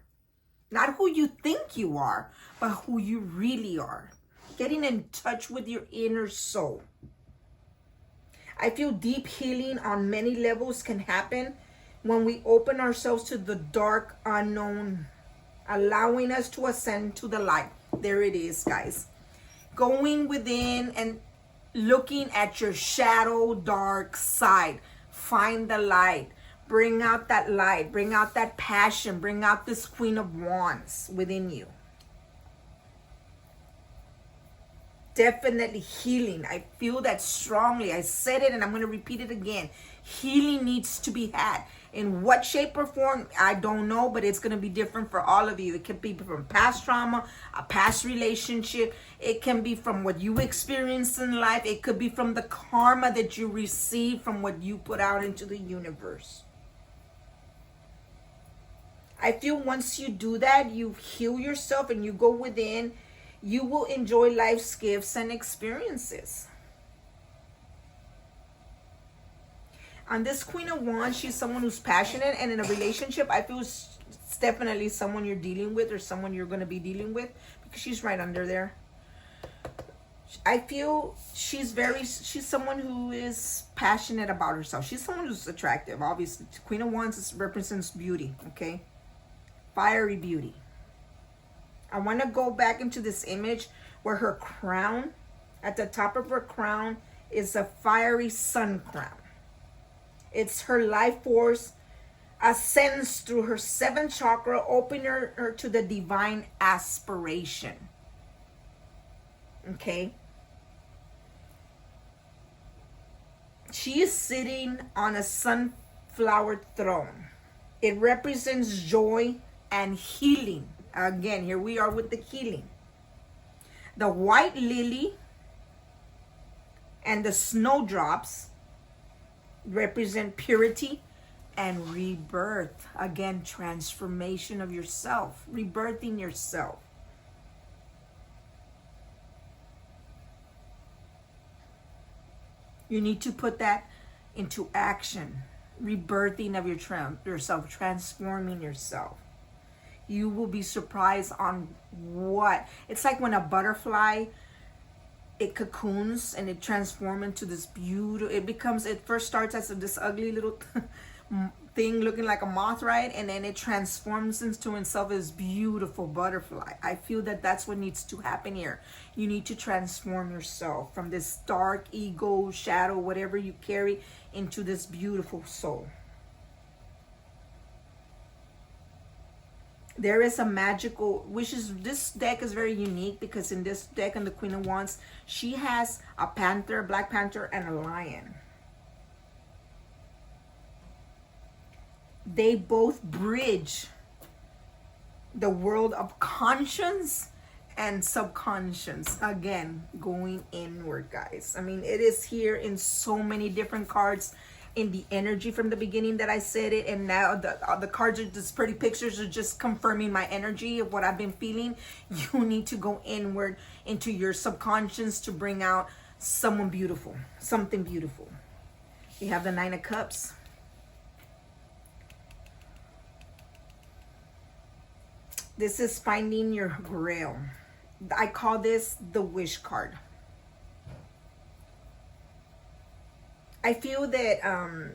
Not who you think you are, but who you really are. Getting in touch with your inner soul. I feel deep healing on many levels can happen when we open ourselves to the dark unknown, allowing us to ascend to the light. There it is, guys. Going within and looking at your shadow dark side. Find the light. Bring out that light. Bring out that passion. Bring out this Queen of Wands within you. Definitely healing. I feel that strongly. I said it and I'm going to repeat it again. Healing needs to be had. In what shape or form, I don't know, but it's going to be different for all of you. It could be from past trauma, a past relationship. It can be from what you experienced in life. It could be from the karma that you received from what you put out into the universe. I feel once you do that, you heal yourself and you go within, you will enjoy life's gifts and experiences. On this Queen of Wands, she's someone who's passionate, and in a relationship, I feel it's definitely someone you're dealing with or someone you're going to be dealing with, because she's right under there. I feel she's someone who is passionate about herself. She's someone who's attractive. Obviously, Queen of Wands represents beauty, okay? Fiery beauty. I want to go back into this image where her crown, at the top of her crown, is a fiery sun crown. It's her life force ascends through her 7th chakra, opening her to the divine aspiration. Okay? She is sitting on a sunflower throne. It represents joy and healing. Again, here we are with the healing. The white lily and the snowdrops represent purity and rebirth. Again, transformation of yourself, rebirthing yourself. You need to put that into action. Rebirthing of yourself, transforming yourself. You will be surprised on what. It's like when a butterfly, it cocoons and it transforms into this beautiful, it first starts as this ugly little thing looking like a moth, right? And then it transforms into itself as beautiful butterfly. I feel that that's what needs to happen here. You need to transform yourself from this dark ego, shadow, whatever you carry, into this beautiful soul. There is a magical, this deck is very unique because in this deck, in the Queen of Wands, she has a panther, Black Panther, and a lion. They both bridge the world of conscience and subconscious. Again, going inward, guys. I mean, it is here in so many different cards. In the energy from the beginning that I said it, and now the cards are just pretty pictures are just confirming my energy of what I've been feeling. You need to go inward into your subconscious to bring out someone beautiful, something beautiful. You have the 9 of Cups. This is finding your grail. I call this the wish card. I feel that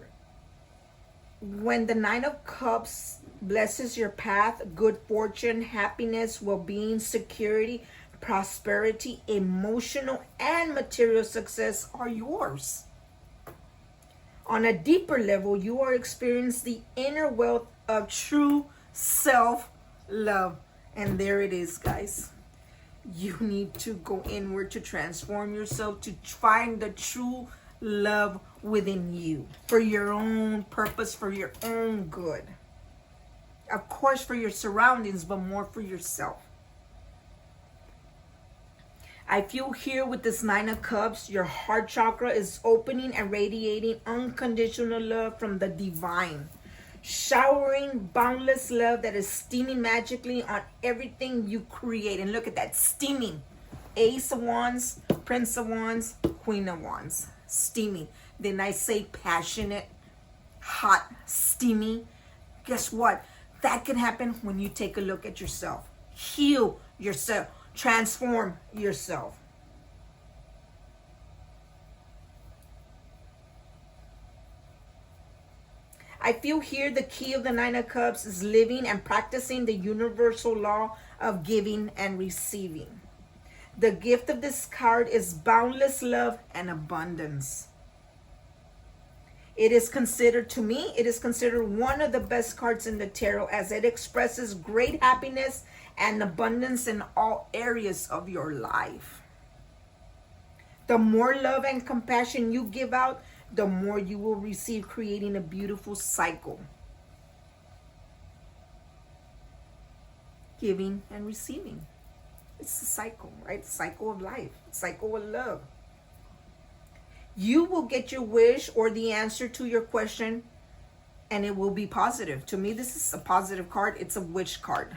when the 9 of Cups blesses your path, good fortune, happiness, well-being, security, prosperity, emotional and material success are yours. On a deeper level, you are experiencing the inner wealth of true self-love. And there it is, guys. You need to go inward to transform yourself, to find the true love within you for your own purpose, for your own good. Of course, for your surroundings, but more for yourself. I feel here with this 9 of Cups, your heart chakra is opening and radiating unconditional love from the divine, showering boundless love that is steaming magically on everything you create. And look at that, steaming. Ace of Wands, Prince of Wands, Queen of Wands. Steaming. Then I say passionate, hot, steamy. Guess what? That can happen when you take a look at yourself. Heal yourself. Transform yourself. I feel here the key of the 9 of Cups is living and practicing the universal law of giving and receiving. The gift of this card is boundless love and abundance. It is considered, to me, it is considered one of the best cards in the tarot, as it expresses great happiness and abundance in all areas of your life. The more love and compassion you give out, the more you will receive, creating a beautiful cycle. Giving and receiving. It's a cycle, right? Cycle of life, cycle of love. You will get your wish or the answer to your question, and it will be positive. To me, this is a positive card. It's a wish card.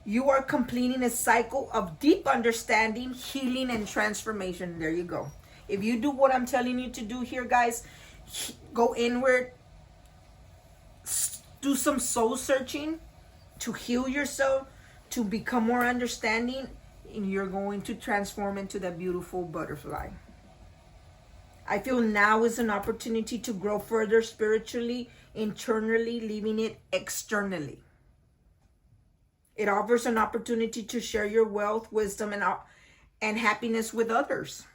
You are completing a cycle of deep understanding, healing, and transformation. There you go. If you do what I'm telling you to do here, guys, go inward, do some soul searching to heal yourself, to become more understanding, and you're going to transform into that beautiful butterfly. I feel now is an opportunity to grow further spiritually, internally, leaving it externally. It offers an opportunity to share your wealth, wisdom, and happiness with others.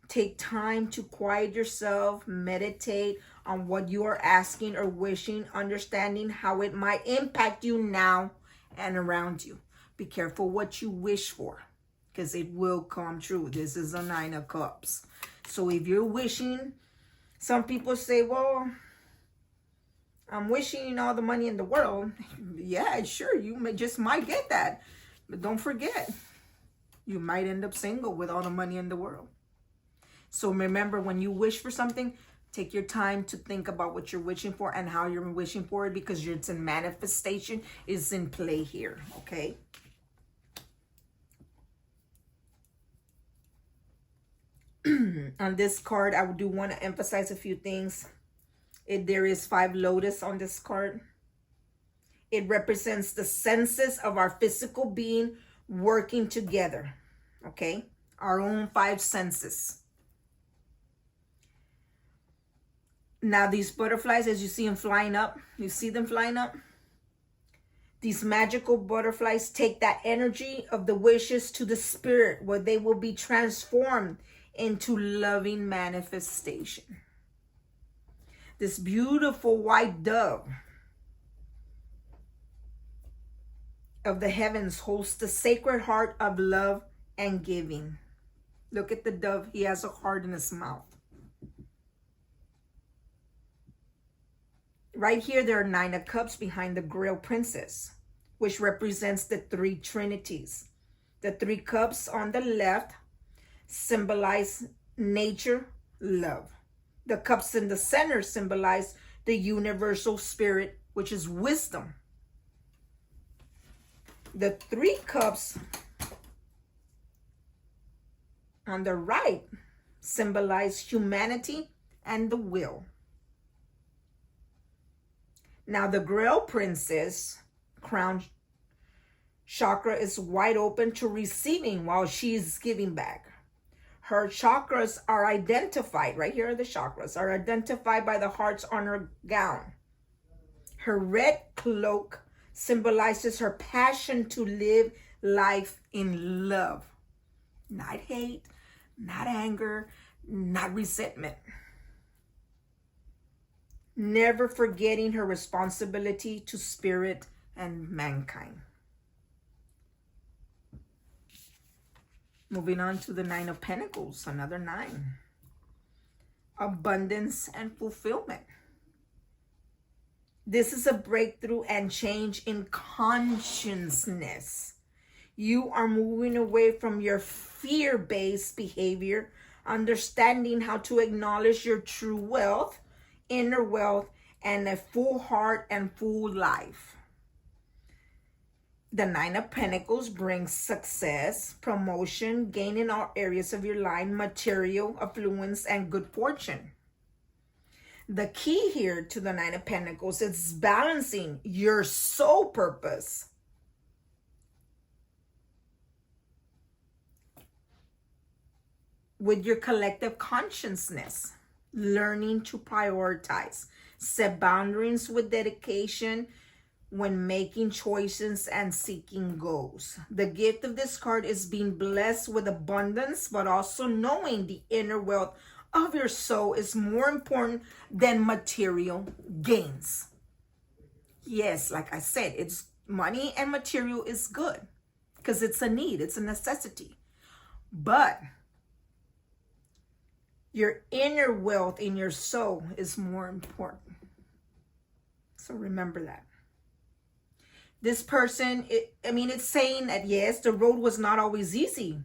Take time to quiet yourself, meditate on what you are asking or wishing, understanding how it might impact you now and around you. Be careful what you wish for, because it will come true. This is a 9 of Cups. So if you're wishing, some people say, well, I'm wishing all the money in the world. Yeah, sure, you just might get that. But don't forget, you might end up single with all the money in the world. So remember, when you wish for something, take your time to think about what you're wishing for and how you're wishing for it, because it's in manifestation is in play here, okay? On this card, I do want to emphasize a few things. There is 5 lotus on this card. It represents the senses of our physical being working together, okay? Our own 5 senses. Now these butterflies, as you see them flying up, you see them flying up? These magical butterflies take that energy of the wishes to the spirit, where they will be transformed into loving manifestation. This beautiful white dove of the heavens holds the sacred heart of love and giving. Look at the dove. He has a heart in his mouth. Right here, there are 9 of Cups behind the Grail Princess, which represents the 3 trinities. The 3 cups on the left symbolize nature, love. The cups in the center symbolize the universal spirit, which is wisdom. The 3 cups on the right symbolize humanity and the will. Now the Grail Princess crown chakra is wide open to receiving while she is giving back. Her chakras are identified, right here are the chakras, are identified by the hearts on her gown. Her red cloak symbolizes her passion to live life in love. Not hate, not anger, not resentment. Never forgetting her responsibility to spirit and mankind. Moving on to the 9 of Pentacles, another 9. Abundance and fulfillment. This is a breakthrough and change in consciousness. You are moving away from your fear-based behavior, understanding how to acknowledge your true wealth, inner wealth, and a full heart and full life. The 9 of Pentacles brings success, promotion, gain in all areas of your life, material, affluence, and good fortune. The key here to the 9 of Pentacles is balancing your soul purpose with your collective consciousness, learning to prioritize, set boundaries with dedication, when making choices and seeking goals. The gift of this card is being blessed with abundance, but also knowing the inner wealth of your soul is more important than material gains. Yes, like I said, it's money and material is good because it's a need, it's a necessity. But your inner wealth in your soul is more important. So remember that. This person, it's saying that yes, the road was not always easy,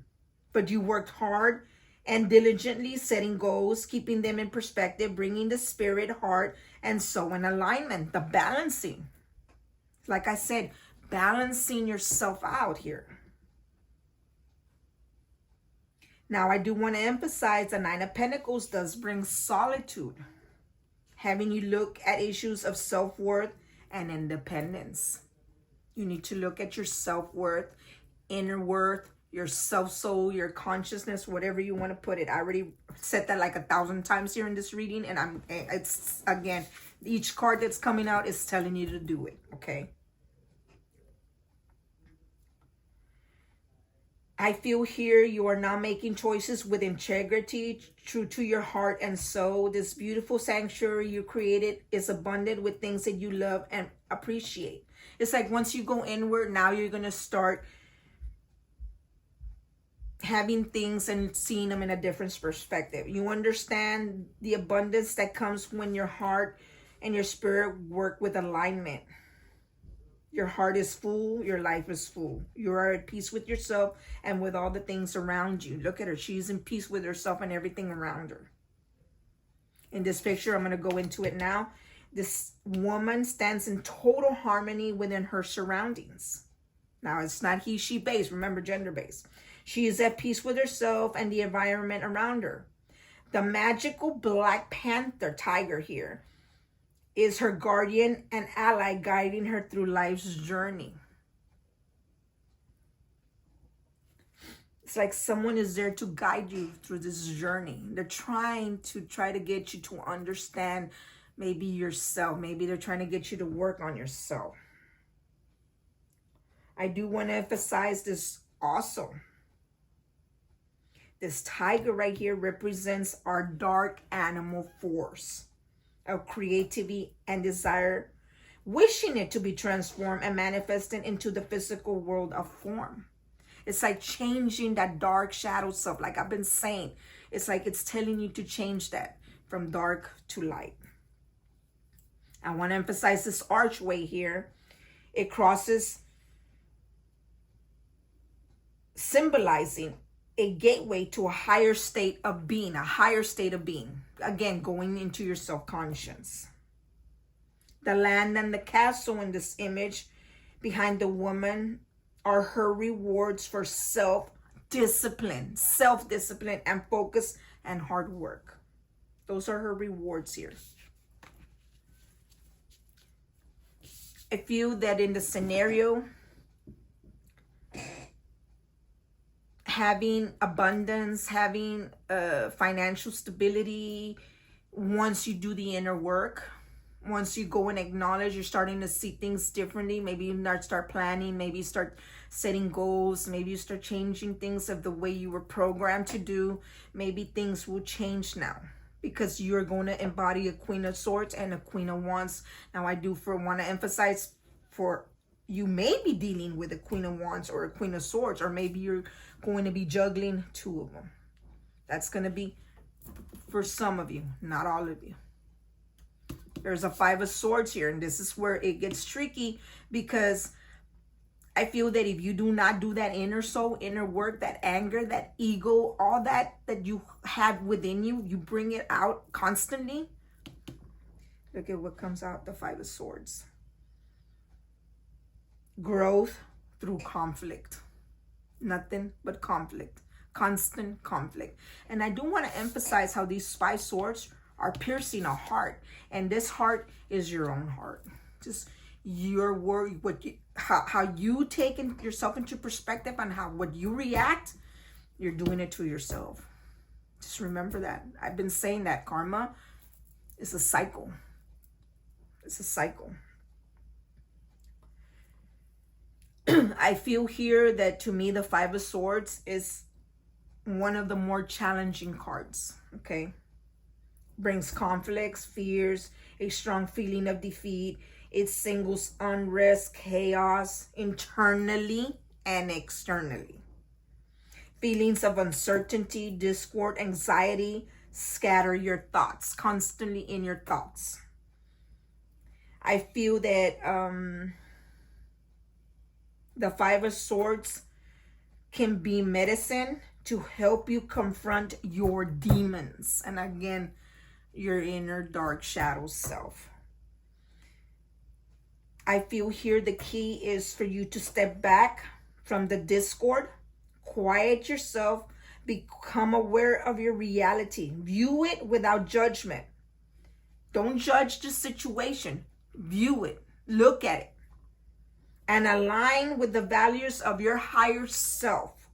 but you worked hard and diligently setting goals, keeping them in perspective, bringing the spirit, heart, and soul in alignment, the balancing. Like I said, balancing yourself out here. Now, I do want to emphasize the Nine of Pentacles does bring solitude, having you look at issues of self-worth and independence. You need to look at your self-worth, inner worth, your self-soul, your consciousness, whatever you want to put it. I already said that like 1,000 times here in this reading, and it's again, each card that's coming out is telling you to do it, okay? I feel here you are now making choices with integrity, true to your heart and soul. This beautiful sanctuary you created is abundant with things that you love and appreciate. It's like once you go inward, now you're going to start having things and seeing them in a different perspective. You understand the abundance that comes when your heart and your spirit work with alignment. Your heart is full, your life is full. You are at peace with yourself and with all the things around you. Look at her. She's in peace with herself and everything around her. In this picture, I'm going to go into it now. This woman stands in total harmony within her surroundings. Now, it's not he, she based. Remember, gender based. She is at peace with herself and the environment around her. The magical Black Panther tiger here is her guardian and ally, guiding her through life's journey. It's like someone is there to guide you through this journey. They're trying to get you to understand maybe yourself. Maybe they're trying to get you to work on yourself. I do want to emphasize this also. This tiger right here represents our dark animal force of creativity and desire, wishing it to be transformed and manifested into the physical world of form. It's like changing that dark shadow self. Like I've been saying, it's like it's telling you to change that from dark to light. I want to emphasize this archway here. It crosses, symbolizing a gateway to a higher state of being, Again, going into your self-conscious. The land and the castle in this image behind the woman are her rewards for self-discipline and focus and hard work. Those are her rewards here. I feel that in the scenario, having abundance, having financial stability, once you do the inner work, once you go and acknowledge, you're starting to see things differently. Maybe you start planning, maybe you start setting goals, maybe you start changing things of the way you were programmed to do. Maybe things will change now because you're going to embody a Queen of Swords and a Queen of Wands. Now, I do want to emphasize, for you may be dealing with a Queen of Wands or a Queen of Swords, or maybe you're going to be juggling two of them. That's going to be for some of you, not all of you. There's a Five of Swords here, and this is where it gets tricky, because I feel that if you do not do that inner soul, inner work, that anger, that ego, all that you have within you, you bring it out constantly. Look at what comes out, the Five of Swords. Growth through conflict. Nothing but conflict. Constant conflict. And I do want to emphasize how these five swords are piercing a heart, and this heart is your own heart. Just your word, how you take yourself into perspective, and what you react, you're doing it to yourself. Just remember that. I've been saying that karma is a cycle. It's a cycle. I feel here that to me, the Five of Swords is one of the more challenging cards, okay? Brings conflicts, fears, a strong feeling of defeat. It singles unrest, chaos, internally and externally. Feelings of uncertainty, discord, anxiety, scatter your thoughts, constantly in your thoughts. I feel that the Five of Swords can be medicine to help you confront your demons. And again, your inner dark shadow self. I feel here the key is for you to step back from the discord, quiet yourself, become aware of your reality. View it without judgment. Don't judge the situation. View it. Look at it. And align with the values of your higher self.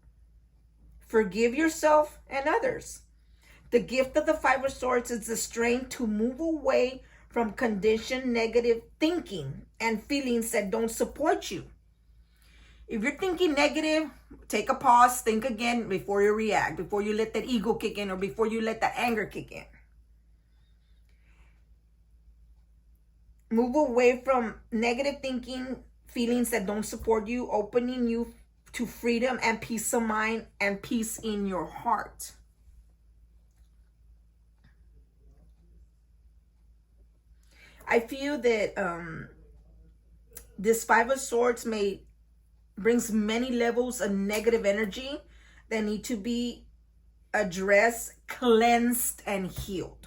Forgive yourself and others. The gift of the Five of Swords is the strength to move away from conditioned negative thinking and feelings that don't support you. If you're thinking negative, take a pause, think again before you react, before you let that ego kick in or before you let that anger kick in. Move away from negative thinking, feelings that don't support you, opening you to freedom and peace of mind and peace in your heart. I feel that this Five of Swords brings many levels of negative energy that need to be addressed, cleansed, and healed.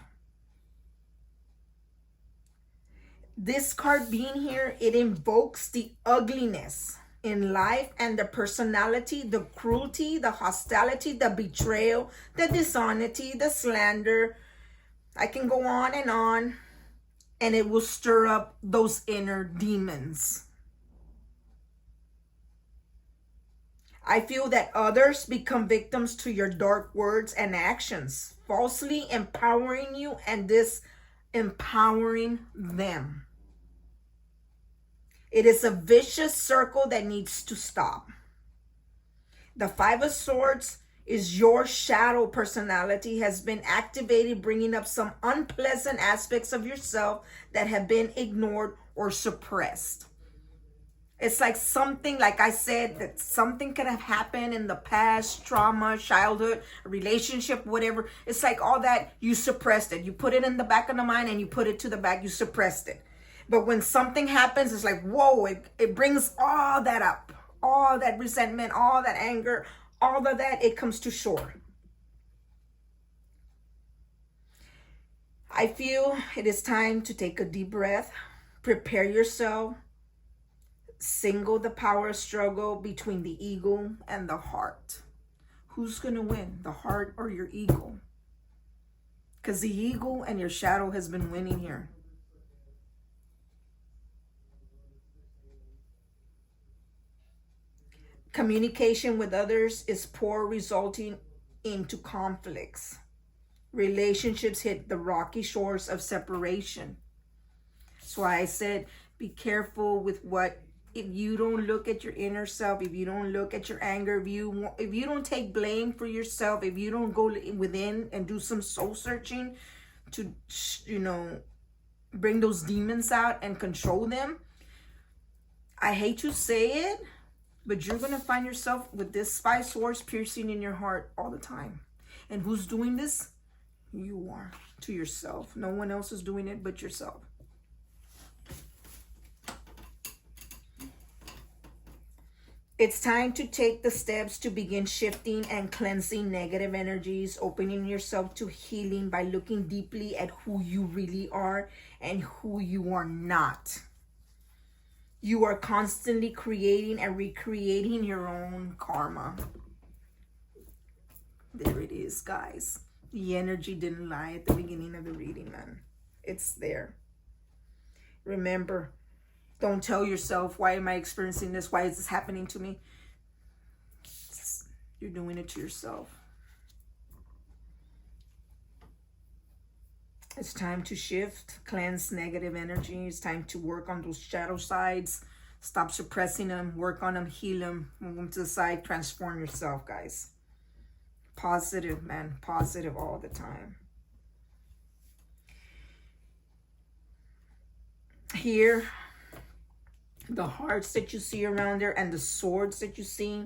This card being here, it invokes the ugliness in life and the personality, the cruelty, the hostility, the betrayal, the dishonesty, the slander. I can go on, and it will stir up those inner demons. I feel that others become victims to your dark words and actions, falsely empowering you and disempowering them. It is a vicious circle that needs to stop. The Five of Swords is your shadow personality has been activated, bringing up some unpleasant aspects of yourself that have been ignored or suppressed. It's like something, like I said, that something could have happened in the past, trauma, childhood, relationship, whatever. It's like all that, you suppressed it. You put it in the back of the mind and you put it to the back, you suppressed it. But when something happens, it's like, whoa, it brings all that up, all that resentment, all that anger, all of that, it comes to shore. I feel it is time to take a deep breath, prepare yourself, single the power struggle between the ego and the heart. Who's going to win, the heart or your ego? Because the ego and your shadow has been winning here. Communication with others is poor, resulting into conflicts. Relationships hit the rocky shores of separation. That's why I said, be careful with if you don't look at your inner self, if you don't look at your anger, if you don't take blame for yourself, if you don't go within and do some soul searching to, bring those demons out and control them, I hate to say it, but you're going to find yourself with this Five Swords piercing in your heart all the time. And who's doing this? You are, to yourself. No one else is doing it but yourself. It's time to take the steps to begin shifting and cleansing negative energies, opening yourself to healing by looking deeply at who you really are and who you are not. You are constantly creating and recreating your own karma. There it is, guys. The energy didn't lie at the beginning of the reading, man. It's there. Remember, don't tell yourself, why am I experiencing this? Why is this happening to me? You're doing it to yourself. It's time to shift, cleanse negative energy. It's time to work on those shadow sides. Stop suppressing them. Work on them. Heal them. Move them to the side. Transform yourself, guys. Positive, man. Positive all the time. Here, the hearts that you see around there and the swords that you see.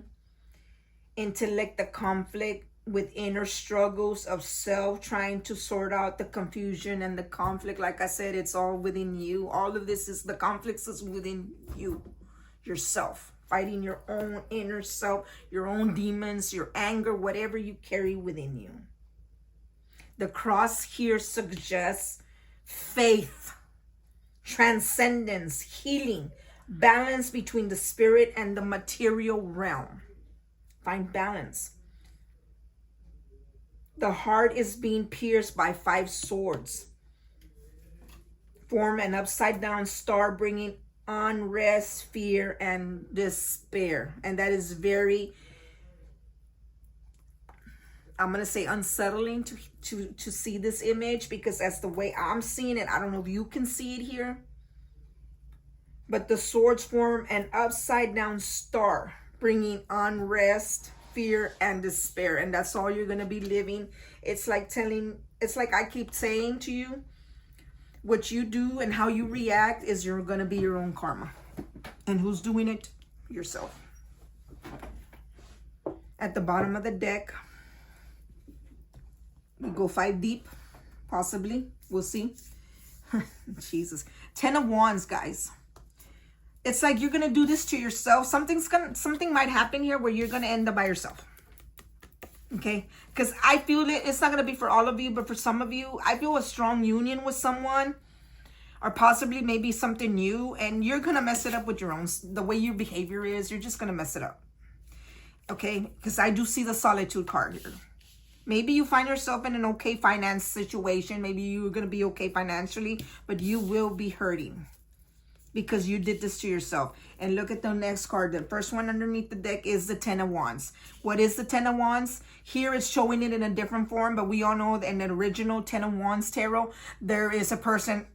Intellect, the conflict with inner struggles of self, trying to sort out the confusion and the conflict. Like I said, it's all within you. All of this is, the conflicts is within you, yourself, fighting your own inner self, your own demons, your anger, whatever you carry within you. The cross here suggests faith, transcendence, healing, balance between the spirit and the material realm. Find balance. The heart is being pierced by 5 swords. Form an upside down star, bringing unrest, fear, and despair. And that is very, I'm going to say, unsettling to see this image, because that's the way I'm seeing it. I don't know if you can see it here. But the swords form an upside down star, bringing unrest, fear, and despair. And that's all you're going to be living. It's like I keep saying to you, what you do and how you react is you're going to be your own karma. And who's doing it? Yourself. At the bottom of the deck, we go 5 deep, possibly. We'll see. Jesus. 10 of Wands, guys. It's like you're going to do this to yourself. Something might happen here where you're going to end up by yourself. Okay? Because I feel it's not going to be for all of you, but for some of you, I feel a strong union with someone, or possibly maybe something new, and you're going to mess it up with your own, the way your behavior is. You're just going to mess it up. Okay? Because I do see the Solitude card here. Maybe you find yourself in an okay finance situation. Maybe you're going to be okay financially, but you will be hurting, because you did this to yourself. And look at the next card. The first one underneath the deck is the 10 of Wands. What is the 10 of Wands? Here it's showing it in a different form, but we all know that in the original 10 of Wands tarot, there is a person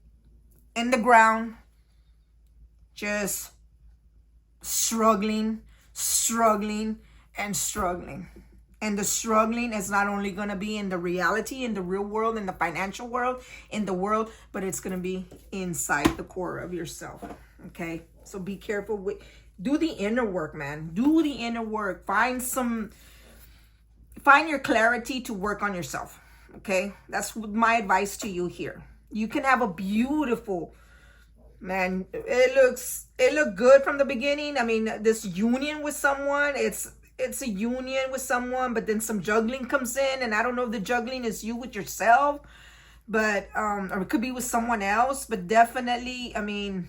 in the ground just struggling, and struggling. And the struggling is not only going to be in the reality, in the real world, in the financial world, in the world, but it's going to be inside the core of yourself. Okay? So be careful. Do the inner work, man. Do the inner work. Find your clarity to work on yourself. Okay? That's my advice to you here. You can have a beautiful, man, it looked good from the beginning. I mean, this union with someone, it's a union with someone, but then some juggling comes in, and I don't know if the juggling is you with yourself, but or it could be with someone else, but definitely, I mean,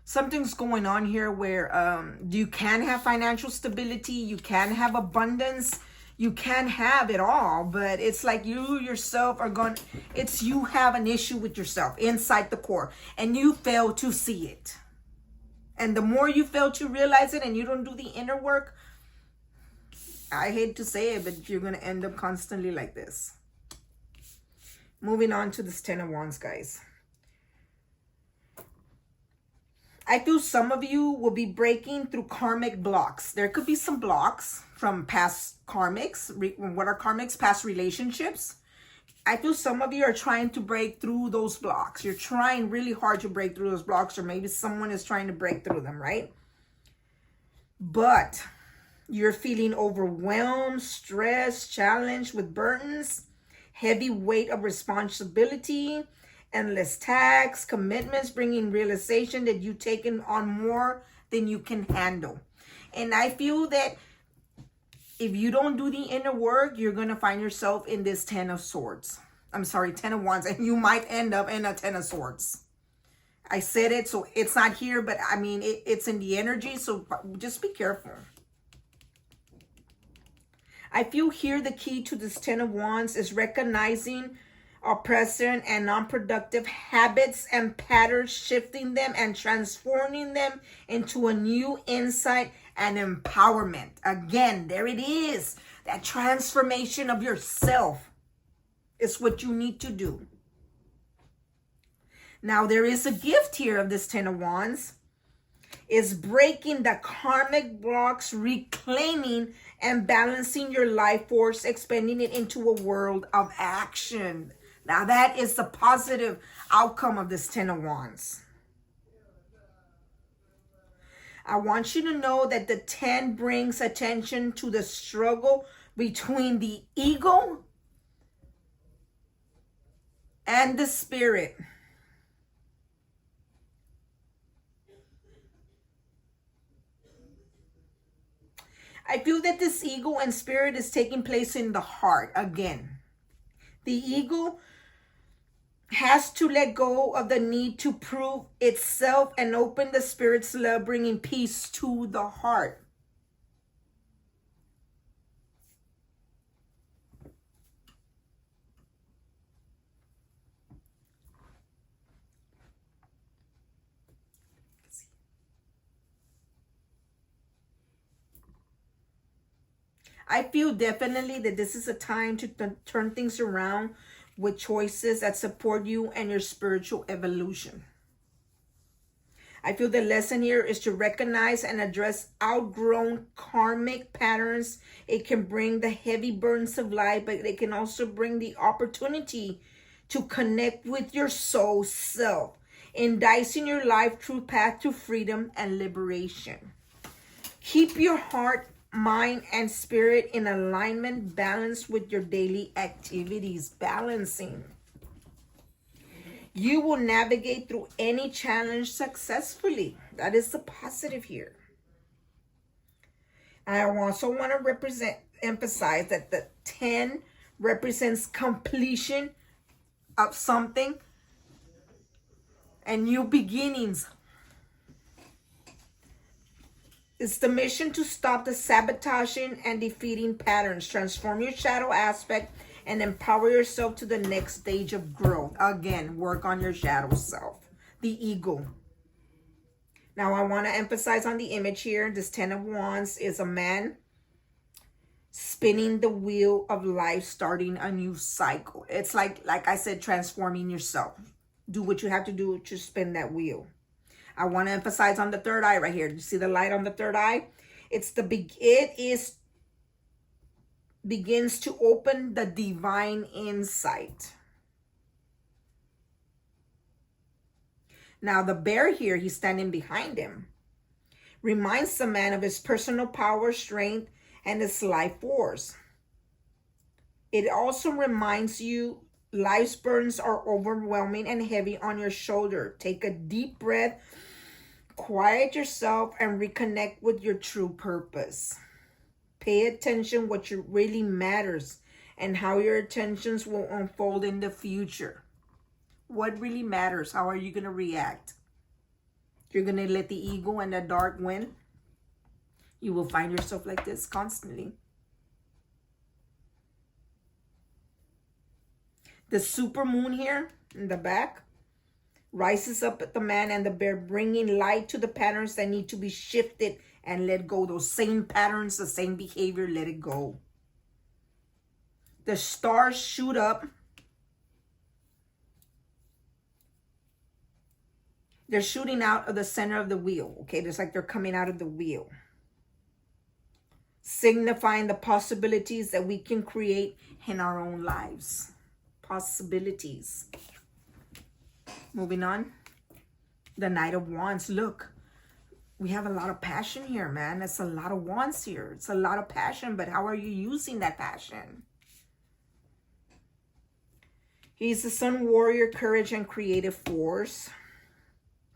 something's going on here where you can have financial stability, you can have abundance, you can have it all, but it's like you yourself you have an issue with yourself inside the core, and you fail to see it. And the more you fail to realize it and you don't do the inner work, I hate to say it, but you're going to end up constantly like this. Moving on to this 10 of Wands, guys. I feel some of you will be breaking through karmic blocks. There could be some blocks from past karmics. What are karmics? Past relationships. I feel some of you are trying to break through those blocks. You're trying really hard to break through those blocks, or maybe someone is trying to break through them, right? But you're feeling overwhelmed, stressed, challenged with burdens, heavy weight of responsibility, endless tasks, commitments, bringing realization that you've taken on more than you can handle. And I feel that if you don't do the inner work, you're going to find yourself in this 10 of Swords. I'm sorry, 10 of Wands. And you might end up in a 10 of Swords. I said it, so it's not here, but I mean, it's in the energy. So just be careful. I feel here the key to this 10 of Wands is recognizing oppressive and non-productive habits and patterns, shifting them and transforming them into a new insight and empowerment. Again, there it is. That transformation of yourself is what you need to do. Now, there is a gift here of this 10 of Wands. is breaking the karmic blocks, reclaiming and balancing your life force, expanding it into a world of action. Now that is the positive outcome of this 10 of Wands. I want you to know that the 10 brings attention to the struggle between the ego and the spirit. I feel that this ego and spirit is taking place in the heart again. The ego has to let go of the need to prove itself and open the spirit's love, bringing peace to the heart. I feel definitely that this is a time to turn things around with choices that support you and your spiritual evolution. I feel the lesson here is to recognize and address outgrown karmic patterns. It can bring the heavy burdens of life, but it can also bring the opportunity to connect with your soul self, enticing your life through path to freedom and liberation. Keep your heart, mind, and spirit in alignment, balanced with your daily activities. Balancing. You will navigate through any challenge successfully. That is the positive here. I also want to emphasize that the 10 represents completion of something and new beginnings. It's the mission to stop the sabotaging and defeating patterns, transform your shadow aspect, and empower yourself to the next stage of growth. Again, work on your shadow self, the ego. Now, I want to emphasize on the image here. This 10 of Wands is a man spinning the wheel of life, starting a new cycle. It's like I said, transforming yourself. Do what you have to do to spin that wheel. I want to emphasize on the third eye right here. You see the light on the third eye? Begins to open the divine insight. Now the bear here, he's standing behind him, reminds the man of his personal power, strength, and his life force. It also reminds you life's burdens are overwhelming and heavy on your shoulder. Take a deep breath, quiet yourself, and reconnect with your true purpose. Pay attention what really matters and how your attentions will unfold in the future. What really matters? How are you going to react? You're going to let the ego and the dark win? You will find yourself like this constantly. The super moon here in the back rises up at the man and the bear, bringing light to the patterns that need to be shifted and let go. Those same patterns, the same behavior, let it go. The stars shoot up. They're shooting out of the center of the wheel. Okay, it's like they're coming out of the wheel, signifying the possibilities that we can create in our own lives. Possibilities. Moving on. The Knight of Wands. Look, we have a lot of passion here, man. It's a lot of wands here. It's a lot of passion, but how are you using that passion? He's the sun warrior, courage, and creative force.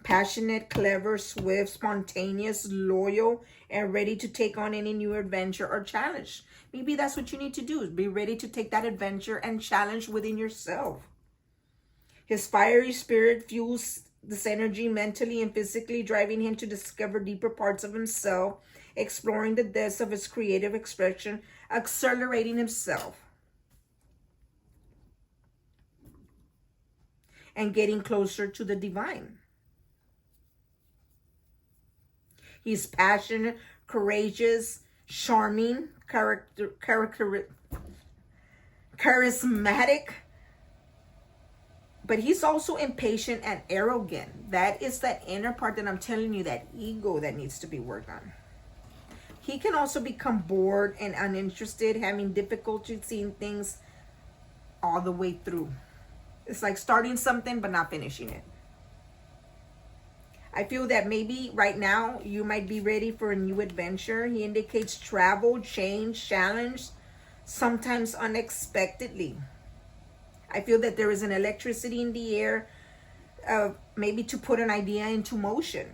Passionate, clever, swift, spontaneous, loyal, and ready to take on any new adventure or challenge. Maybe that's what you need to do, is be ready to take that adventure and challenge within yourself. His fiery spirit fuels this energy mentally and physically, driving him to discover deeper parts of himself, exploring the depths of his creative expression, accelerating himself, and getting closer to the divine. He's passionate, courageous, charming, charismatic, But he's also impatient and arrogant. That is that inner part that I'm telling you, that ego that needs to be worked on. He can also become bored and uninterested, having difficulty seeing things all the way through. It's like starting something but not finishing it. I feel that maybe right now you might be ready for a new adventure. He indicates travel, change, challenge, sometimes unexpectedly. I feel that there is an electricity in the air, maybe to put an idea into motion.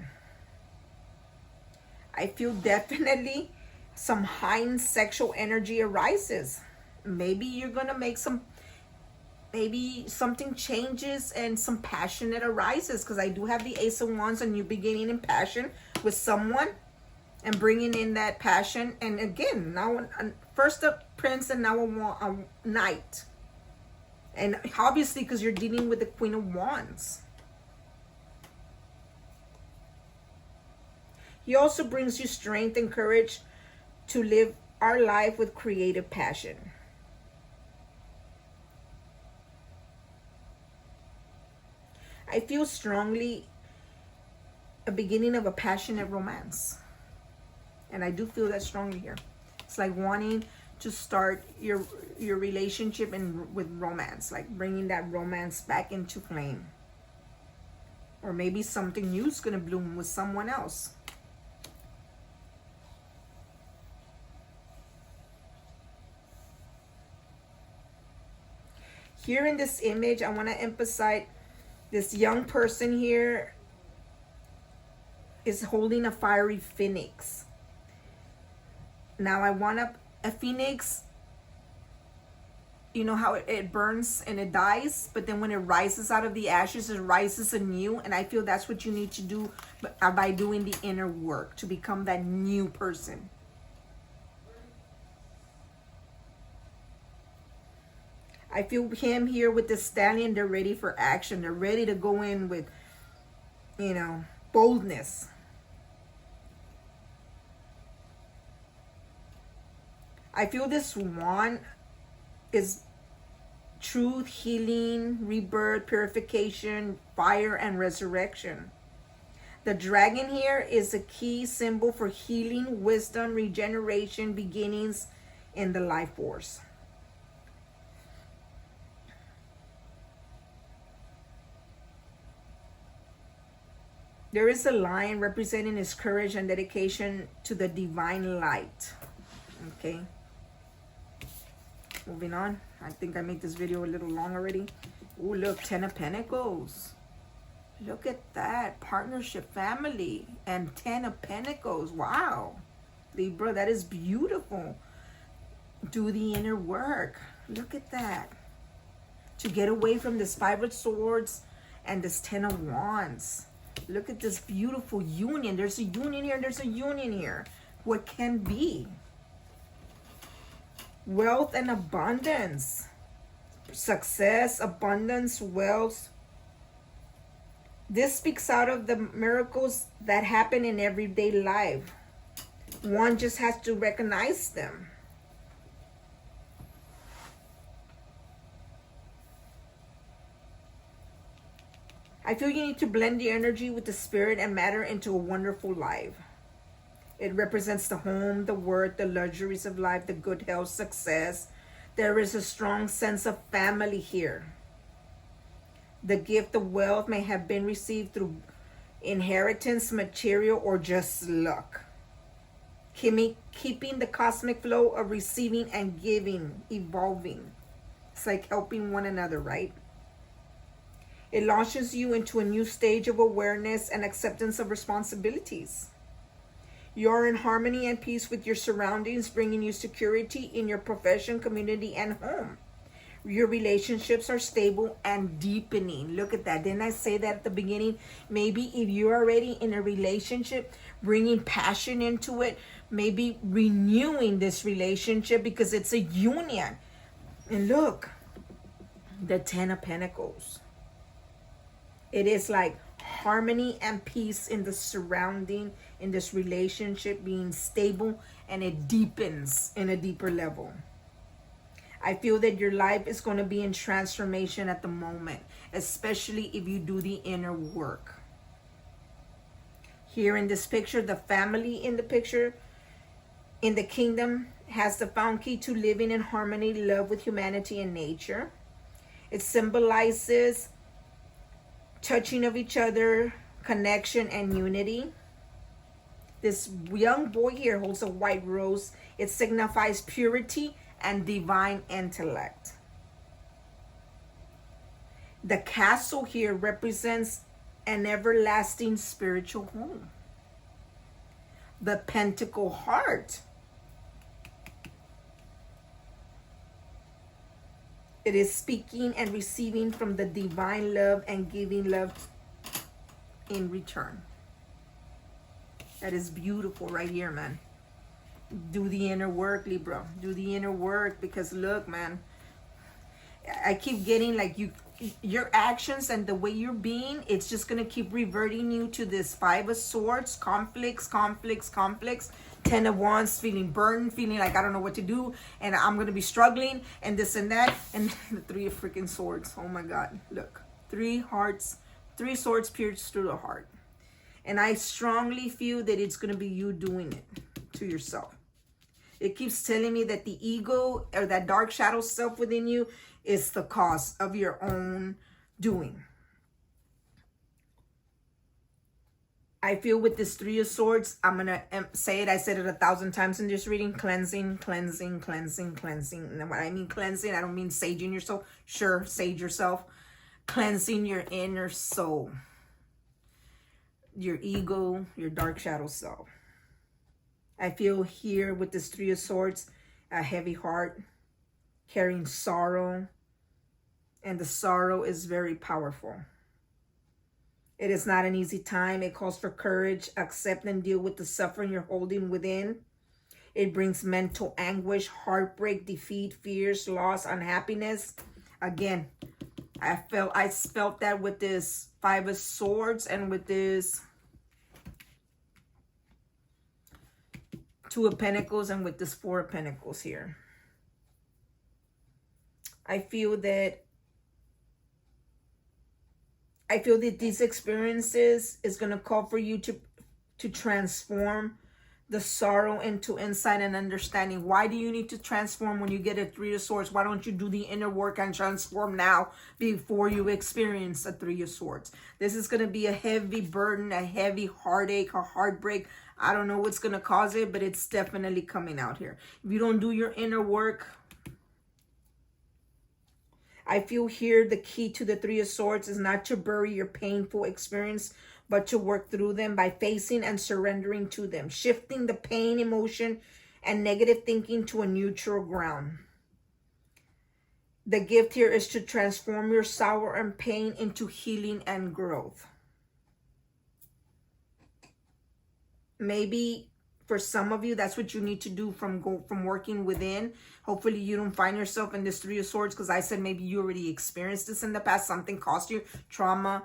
I feel definitely some heightened sexual energy arises. Maybe you're going to make maybe something changes and some passion that arises, because I do have the Ace of Wands and you beginning in passion with someone and bringing in that passion. And again, now first a prince and now a knight. And obviously because you're dealing with the Queen of Wands. He also brings you strength and courage to live our life with creative passion. I feel strongly a beginning of a passionate romance. And I do feel that strongly here. It's like wanting to start your relationship with romance, like bringing that romance back into flame. Or maybe something new is going to bloom with someone else. Here in this image, I want to emphasize this young person here is holding a fiery phoenix. Now I want a phoenix, you know how it burns and it dies, but then when it rises out of the ashes, it rises anew. And I feel that's what you need to do by doing the inner work to become that new person. I feel him here with the stallion. They're ready for action. They're ready to go in with, you know, boldness. I feel this wand is truth, healing, rebirth, purification, fire, and resurrection. The dragon here is a key symbol for healing, wisdom, regeneration, beginnings in the life force. There is a lion representing his courage and dedication to the divine light. Okay. Moving on. I think I made this video a little long already. Oh, look, 10 of Pentacles. Look at that. Partnership, family, and 10 of Pentacles. Wow. Libra, that is beautiful. Do the inner work. Look at that. To get away from this 5 of Swords and this 10 of Wands. Look at this beautiful union. There's a union here. There's a union here. What can be? Wealth and abundance. Success, abundance, wealth. This speaks out of the miracles that happen in everyday life. One just has to recognize them. I feel you need to blend the energy with the spirit and matter into a wonderful life. It represents the home, the work, the luxuries of life, the good health, success. There is a strong sense of family here. The gift of wealth may have been received through inheritance, material, or just luck. Keeping the cosmic flow of receiving and giving, evolving. It's like helping one another, right? It launches you into a new stage of awareness and acceptance of responsibilities. You're in harmony and peace with your surroundings, bringing you security in your profession, community, and home. Your relationships are stable and deepening. Look at that. Didn't I say that at the beginning? Maybe if you're already in a relationship, bringing passion into it, maybe renewing this relationship because it's a union. And look, the 10 of Pentacles. It is like harmony and peace in the surrounding, in this relationship being stable, and it deepens in a deeper level. I feel that your life is going to be in transformation at the moment, especially if you do the inner work. Here in this picture, the family in the picture, in the kingdom, has the found key to living in harmony, love with humanity and nature. It symbolizes touching of each other, connection, and unity. This young boy here holds a white rose. It signifies purity and divine intellect. The castle here represents an everlasting spiritual home. The pentacle heart, it is speaking and receiving from the divine love and giving love in return. That is beautiful right here, man. Do the inner work, Libra. Do the inner work, because look, man, I keep getting like your actions and the way you're being, it's just going to keep reverting you to this Five of Swords, conflicts. 10 of Wands, feeling burdened, feeling like I don't know what to do, and I'm going to be struggling, and this and that, and the Three of freaking Swords. Oh my God, look. 3 hearts, 3 swords pierced through the heart. And I strongly feel that it's going to be you doing it to yourself. It keeps telling me that the ego, or that dark shadow self within you, is the cause of your own doing. I feel with this Three of Swords, I'm going to say it. I said it 1,000 times in this reading. Cleansing. And when I mean cleansing, I don't mean saging yourself. Sure, sage yourself. Cleansing your inner soul. Your ego, your dark shadow self. I feel here with this Three of Swords, a heavy heart, carrying sorrow. And the sorrow is very powerful. It is not an easy time. It calls for courage, accept and deal with the suffering you're holding within. It brings mental anguish, heartbreak, defeat, fears, loss, unhappiness. Again, I felt that with this Five of Swords and with this Two of Pentacles and with this Four of Pentacles here. I feel that these experiences is going to call for you to transform the sorrow into insight and understanding. Why do you need to transform when you get a Three of Swords? Why don't you do the inner work and transform now before you experience a Three of Swords? This is going to be a heavy burden, a heavy heartache, a heartbreak. I don't know what's going to cause it, but it's definitely coming out here. If you don't do your inner work, I feel here the key to the Three of Swords is not to bury your painful experience, but to work through them by facing and surrendering to them, shifting the pain, emotion, and negative thinking to a neutral ground. The gift here is to transform your sorrow and pain into healing and growth. Maybe for some of you, that's what you need to do from working within. Hopefully you don't find yourself in this Three of Swords, because I said maybe you already experienced this in the past. Something cost you trauma,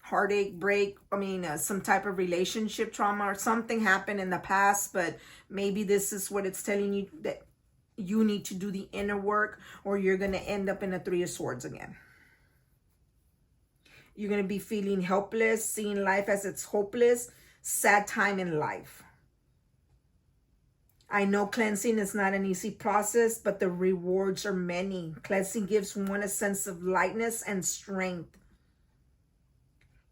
heartache, break. I mean, some type of relationship trauma or something happened in the past. But maybe this is what it's telling you, that you need to do the inner work, or you're going to end up in a Three of Swords again. You're going to be feeling helpless, seeing life as it's hopeless, sad time in life. I know cleansing is not an easy process, but the rewards are many. Cleansing gives one a sense of lightness and strength.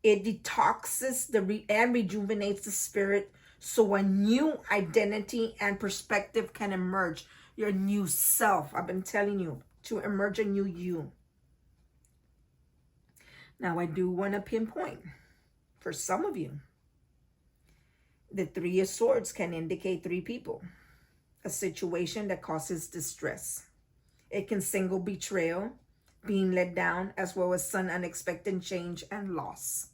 It detoxes and rejuvenates the spirit, so a new identity and perspective can emerge. Your new self, I've been telling you, to emerge a new you. Now, I do want to pinpoint for some of you, the Three of Swords can indicate 3 people. A situation that causes distress. It can signal betrayal, being let down, as well as sudden unexpected change and loss.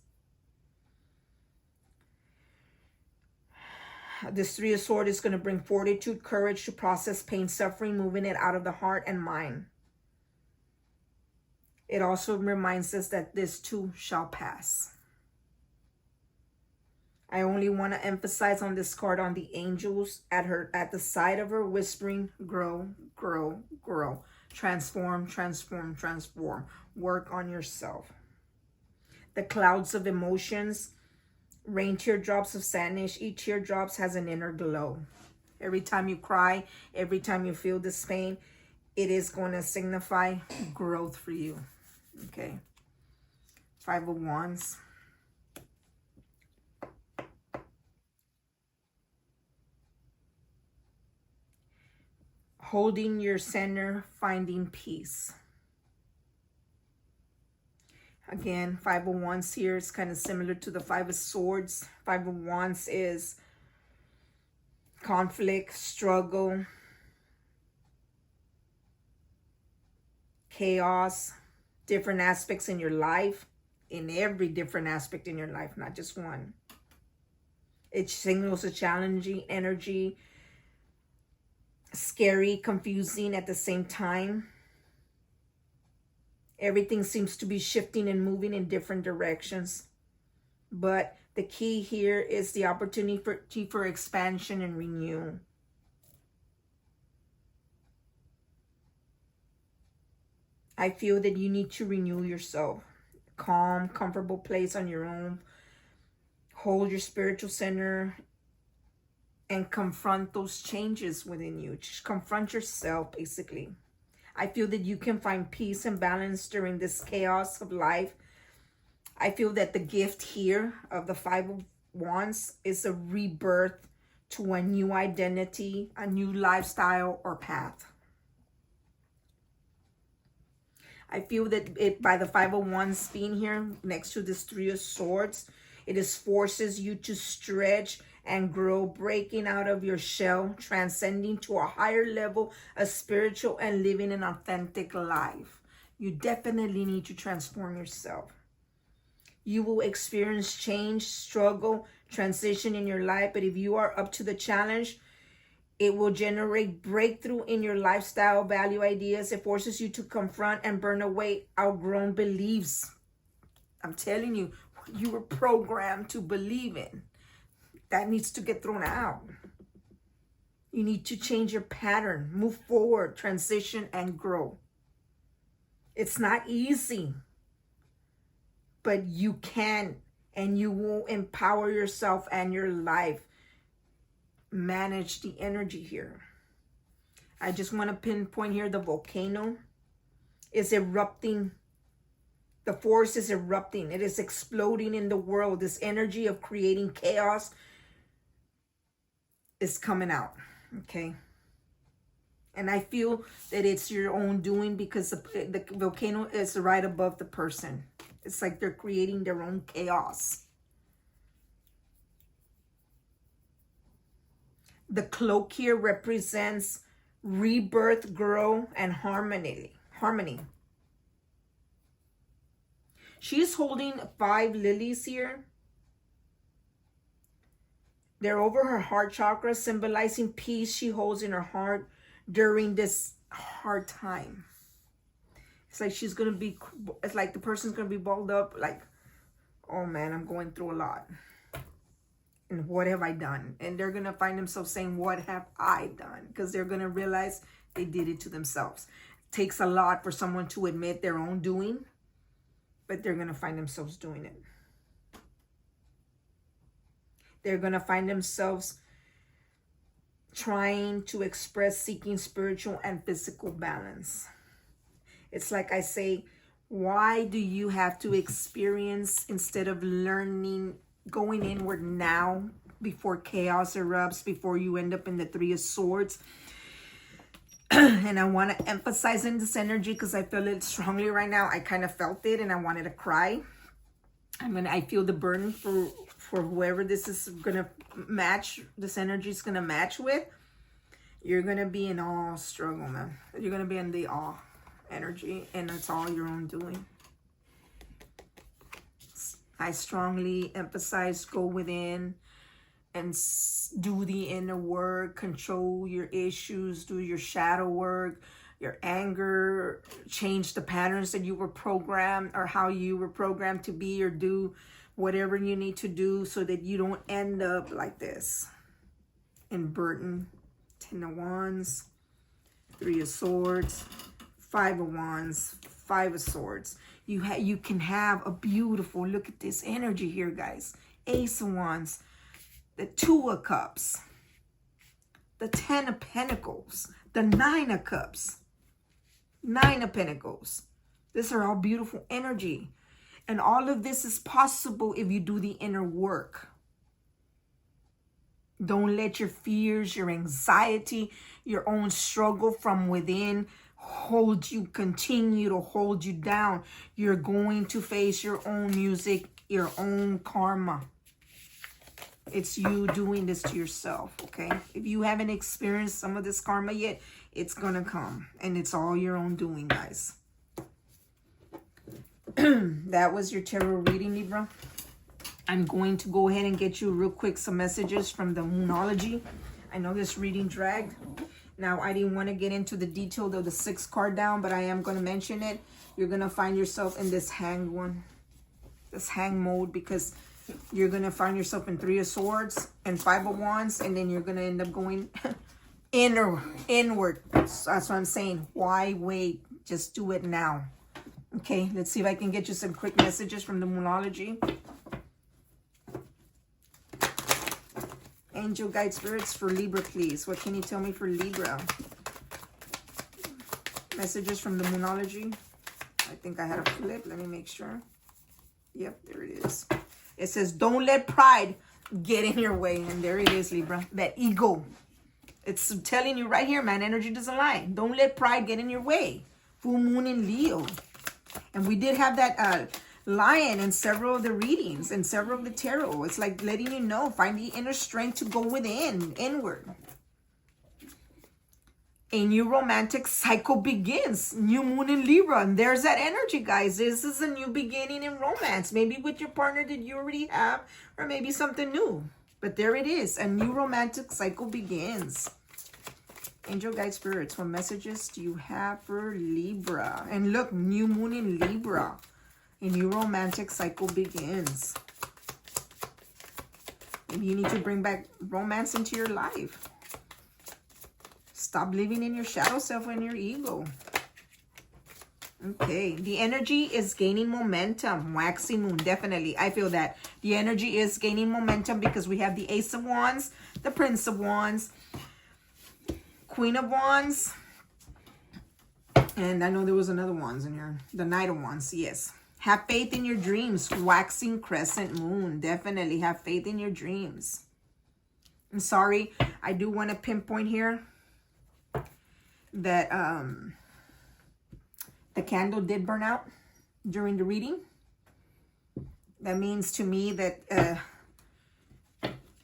This Three of Swords is going to bring fortitude, courage to process pain, suffering, moving it out of the heart and mind. It also reminds us that this too shall pass. I only want to emphasize on this card on the angels at the side of her, whispering, grow, grow, grow. Transform, transform, transform. Work on yourself. The clouds of emotions, rain teardrops of sadness. Each teardrop has an inner glow. Every time you cry, every time you feel this pain, it is going to signify growth for you. Okay. Five of Wands. Holding your center, finding peace. Again, Five of Wands here is kind of similar to the Five of Swords. Five of Wands is conflict, struggle, chaos, different aspects in your life, in every different aspect in your life, not just one. It signals a challenging energy, scary, confusing at the same time. Everything seems to be shifting and moving in different directions. But the key here is the opportunity for expansion and renewal. I feel that you need to renew yourself. Calm, comfortable place on your own. Hold your spiritual center and confront those changes within you. Just confront yourself, basically. I feel that you can find peace and balance during this chaos of life. I feel that the gift here of the Five of Wands is a rebirth to a new identity, a new lifestyle or path. I feel that by the Five of Wands being here next to this Three of Swords, it is forces you to stretch and grow, breaking out of your shell, transcending to a higher level of spiritual and living an authentic life. You definitely need to transform yourself. You will experience change, struggle, transition in your life, but if you are up to the challenge, it will generate breakthrough in your lifestyle, value, ideas. It forces you to confront and burn away outgrown beliefs. I'm telling you, what you were programmed to believe in, that needs to get thrown out. You need to change your pattern, move forward, transition, and grow. It's not easy, but you can, and you will empower yourself and your life. Manage the energy here. I just want to pinpoint here the volcano is erupting. The force is erupting. It is exploding in the world. This energy of creating chaos is coming out. Okay. And I feel that it's your own doing because the volcano is right above the person. It's like they're creating their own chaos. The cloak here represents rebirth, growth, and harmony. She's holding 5 lilies here. They're over her heart chakra, symbolizing peace she holds in her heart during this hard time. It's like she's going to be, it's like the person's going to be balled up like, oh man, I'm going through a lot. And what have I done? And they're going to find themselves saying, what have I done? Because they're going to realize they did it to themselves. It takes a lot for someone to admit their own doing, but they're going to find themselves doing it. They're going to find themselves trying to express, seeking spiritual and physical balance. It's like I say, why do you have to experience instead of learning, going inward now before chaos erupts, before you end up in the Three of Swords? And I want to emphasize in this energy because I feel it strongly right now. I kind of felt it and I wanted to cry. I feel the burden for whoever this is going to match, this energy is going to match with. You're going to be in awe struggle, man. You're going to be in the awe energy, and it's all your own doing. I strongly emphasize go within and do the inner work, control your issues, do your shadow work, your anger, change the patterns that you were programmed or how you were programmed to be, or do whatever you need to do so that you don't end up like this. In Burton, 10 of Wands, 3 of Swords, Five of Wands, Five of Swords. You can have a beautiful, look at this energy here, guys. Ace of Wands, the Two of Cups, the Ten of Pentacles, the Nine of Cups, Nine of Pentacles. These are all beautiful energy. And all of this is possible if you do the inner work. Don't let your fears, your anxiety, your own struggle from within continue to hold you down. You're going to face your own music, your own karma. It's you doing this to yourself, okay? If you haven't experienced some of this karma yet, it's gonna come. And it's all your own doing, guys. That was your tarot reading, Libra. I'm going to go ahead and get you real quick some messages from the Moonology. I know this reading dragged. Now, I didn't want to get into the detail of the 6th card down, but I am going to mention it. You're going to find yourself in this hanged one. This hang mode, because you're going to find yourself in 3 of Swords and 5 of Wands. And then you're going to end up going inward. So that's what I'm saying. Why wait? Just do it now. Okay, let's see if I can get you some quick messages from the Moonology. Angel guide spirits for Libra, please. What can you tell me for Libra? Messages from the Moonology. I think I had a flip. Let me make sure. Yep, there it is. It says, don't let pride get in your way. And there it is, Libra. That ego. It's telling you right here, man. Energy doesn't lie. Don't let pride get in your way. Full moon in Leo. And we did have that lion in several of the readings and several of the tarot. It's like letting you know, find the inner strength to go within, inward. A new romantic cycle begins. New moon in Libra. And there's that energy, guys. This is a new beginning in romance. Maybe with your partner that you already have, or maybe something new. But there it is. A new romantic cycle begins. Angel guide spirits, what messages do you have for Libra? And look, new moon in Libra. A new romantic cycle begins. Maybe you need to bring back romance into your life. Stop living in your shadow self and your ego. Okay, the energy is gaining momentum. Waxing moon, definitely. I feel that. The energy is gaining momentum because we have the Ace of Wands, the Prince of Wands, Queen of Wands, and I know there was another Wands in here. The Knight of Wands, yes. Have faith in your dreams. Waxing crescent moon. Definitely have faith in your dreams. I'm sorry, I do want to pinpoint here that the candle did burn out during the reading. That means to me that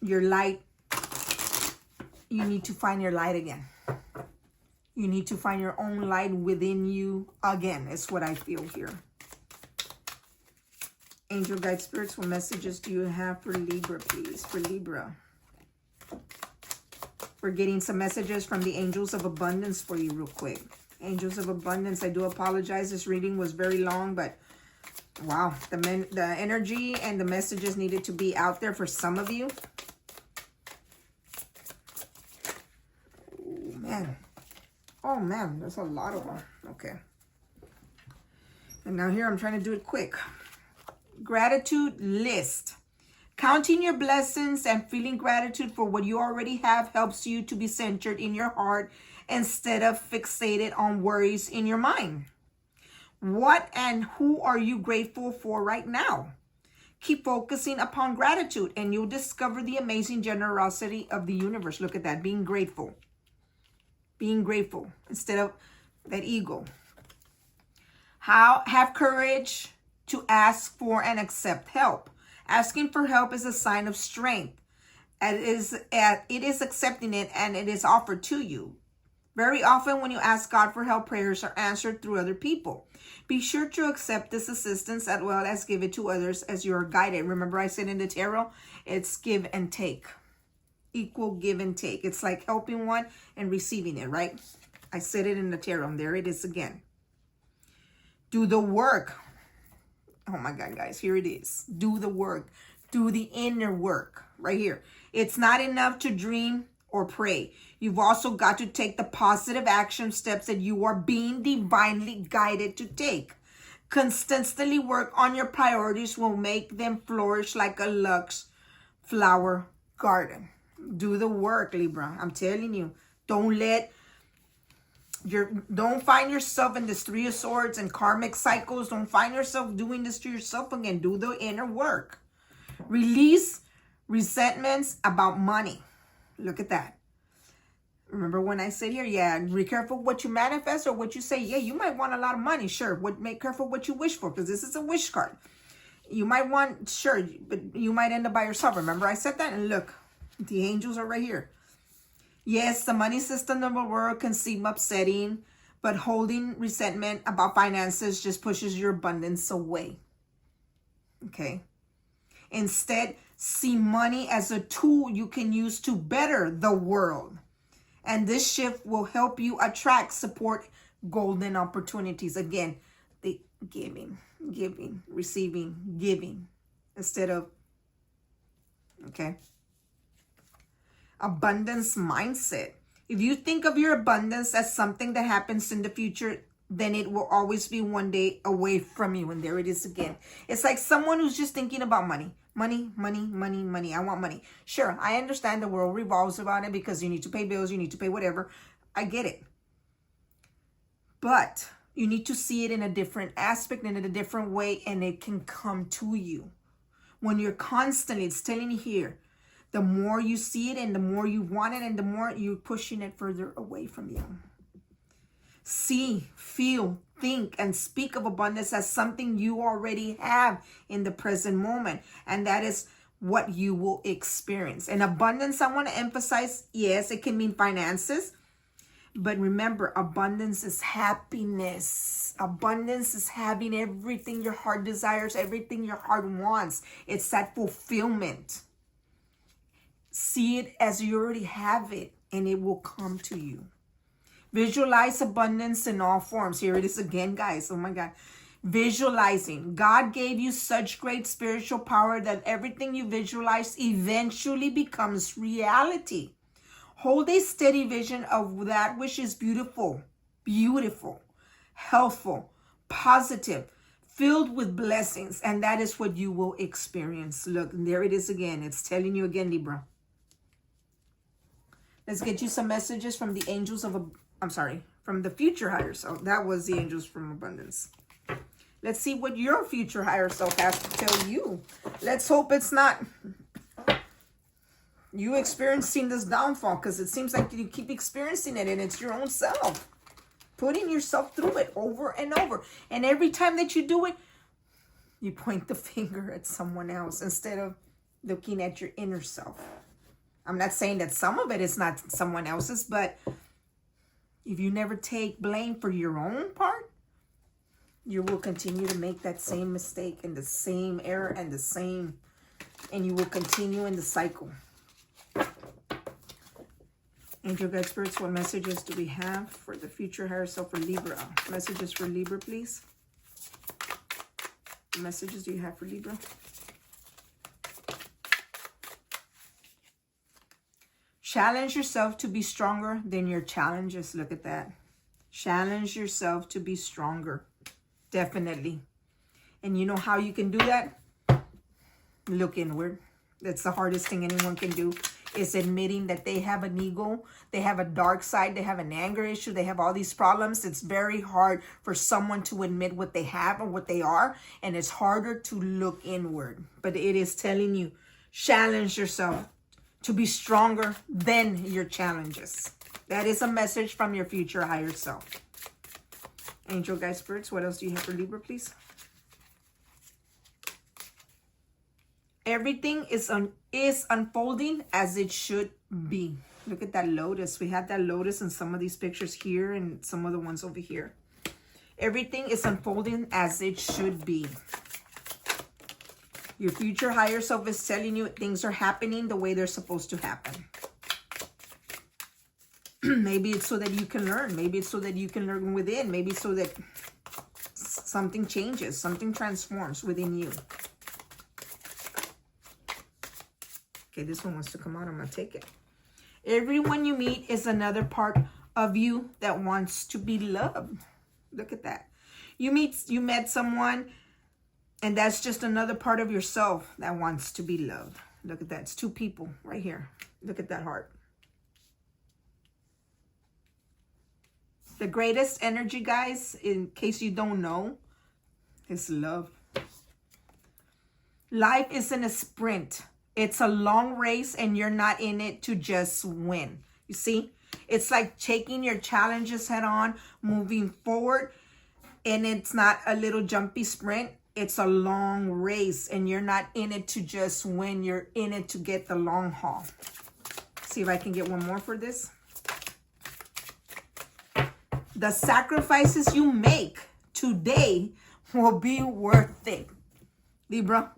your light, you need to find your light again. You need to find your own light within you again. Is what I feel here. Angel guide spirits, what messages do you have for Libra, please? For Libra. We're getting some messages from the Angels of Abundance for you real quick. Angels of Abundance, I do apologize. This reading was very long, but wow. The energy and the messages needed to be out there for some of you. Oh, man. Oh, man. There's a lot of them. Okay. And now here I'm trying to do it quick. Gratitude list. Counting your blessings and feeling gratitude for what you already have helps you to be centered in your heart instead of fixated on worries in your mind. What and who are you grateful for right now? Keep focusing upon gratitude and you'll discover the amazing generosity of the universe. Look at that, being grateful. Being grateful instead of that ego. Have courage to ask for and accept help. Asking for help is a sign of strength. It is accepting it and it is offered to you. Very often when you ask God for help, prayers are answered through other people. Be sure to accept this assistance as well as give it to others as you are guided. Remember I said in the tarot, it's give and take. Equal give and take. It's like helping one and receiving it, right? I said it in the tarot. And there it is again. Do the work. Oh my God, guys, here it is. Do the work. Do the inner work right here. It's not enough to dream or pray. You've also got to take the positive action steps that you are being divinely guided to take. Consistently work on your priorities will make them flourish like a luxe flower garden. Do the work, Libra. I'm telling you. Don't find yourself in this Three of Swords and karmic cycles. Don't find yourself doing this to yourself again. Do the inner work. Release resentments about money. Look at that. Remember when I said here, yeah, be careful what you manifest or what you say. Yeah, you might want a lot of money, sure. Make careful what you wish for, because this is a wish card. You might want, sure, but you might end up by yourself. Remember I said that? And look, the angels are right here. Yes, the money system of the world can seem upsetting, but holding resentment about finances just pushes your abundance away. Okay? Instead, see money as a tool you can use to better the world. And this shift will help you attract, support golden opportunities. Again, the giving, receiving, giving instead of, okay? Abundance mindset. If you think of your abundance as something that happens in the future, then it will always be one day away from you. And there it is again. It's like someone who's just thinking about money. Money. I want money. Sure, I understand the world revolves around it because you need to pay bills, you need to pay whatever. I get it. But you need to see it in a different aspect and in a different way, and it can come to you. When you're constantly, it's telling you here, the more you see it and the more you want it and the more you're pushing it further away from you. See, feel, think, and speak of abundance as something you already have in the present moment. And that is what you will experience. And abundance, I want to emphasize, yes, it can mean finances. But remember, abundance is happiness. Abundance is having everything your heart desires, everything your heart wants. It's that fulfillment. See it as you already have it, and it will come to you. Visualize abundance in all forms. Here it is again, guys. Oh my God. Visualizing. God gave you such great spiritual power that everything you visualize eventually becomes reality. Hold a steady vision of that which is beautiful, healthful, positive, filled with blessings. And that is what you will experience. Look, there it is again. It's telling you again, Libra. Let's get you some messages from the angels of, from the future higher self. That was the angels from abundance. Let's see what your future higher self has to tell you. Let's hope it's not you experiencing this downfall, because it seems like you keep experiencing it and it's your own self. Putting yourself through it over and over. And every time that you do it, you point the finger at someone else instead of looking at your inner self. I'm not saying that some of it is not someone else's, but if you never take blame for your own part, you will continue to make that same mistake and the same error and you will continue in the cycle. Angel guide spirits, what messages do we have for the future higher self for Libra? Messages for Libra, please. What messages do you have for Libra? Challenge yourself to be stronger than your challenges. Look at that. Challenge yourself to be stronger. Definitely. And you know how you can do that? Look inward. That's the hardest thing anyone can do, is admitting that they have an ego, they have a dark side, they have an anger issue, they have all these problems. It's very hard for someone to admit what they have or what they are, and it's harder to look inward. But it is telling you, challenge yourself to be stronger than your challenges. That is a message from your future higher self. Angel guide spirits, what else do you have for Libra, please? Everything is unfolding as it should be. Look at that lotus. We had that lotus in some of these pictures here and some of the ones over here. Everything is unfolding as it should be. Your future higher self is telling you things are happening the way they're supposed to happen. Maybe it's so that you can learn. Maybe it's so that you can learn within. Maybe it's so that something changes, something transforms within you. Okay, this one wants to come out. I'm going to take it. Everyone you meet is another part of you that wants to be loved. Look at that. You met someone, and that's just another part of yourself that wants to be loved. Look at that. It's two people right here. Look at that heart. The greatest energy, guys, in case you don't know, is love. Life isn't a sprint. It's a long race, and you're not in it to just win. You see? It's like taking your challenges head on, moving forward, and it's not a little jumpy sprint. It's a long race, and you're not in it to just win. You're in it to get the long haul. See if I can get one more for this. The sacrifices you make today will be worth it. Libra,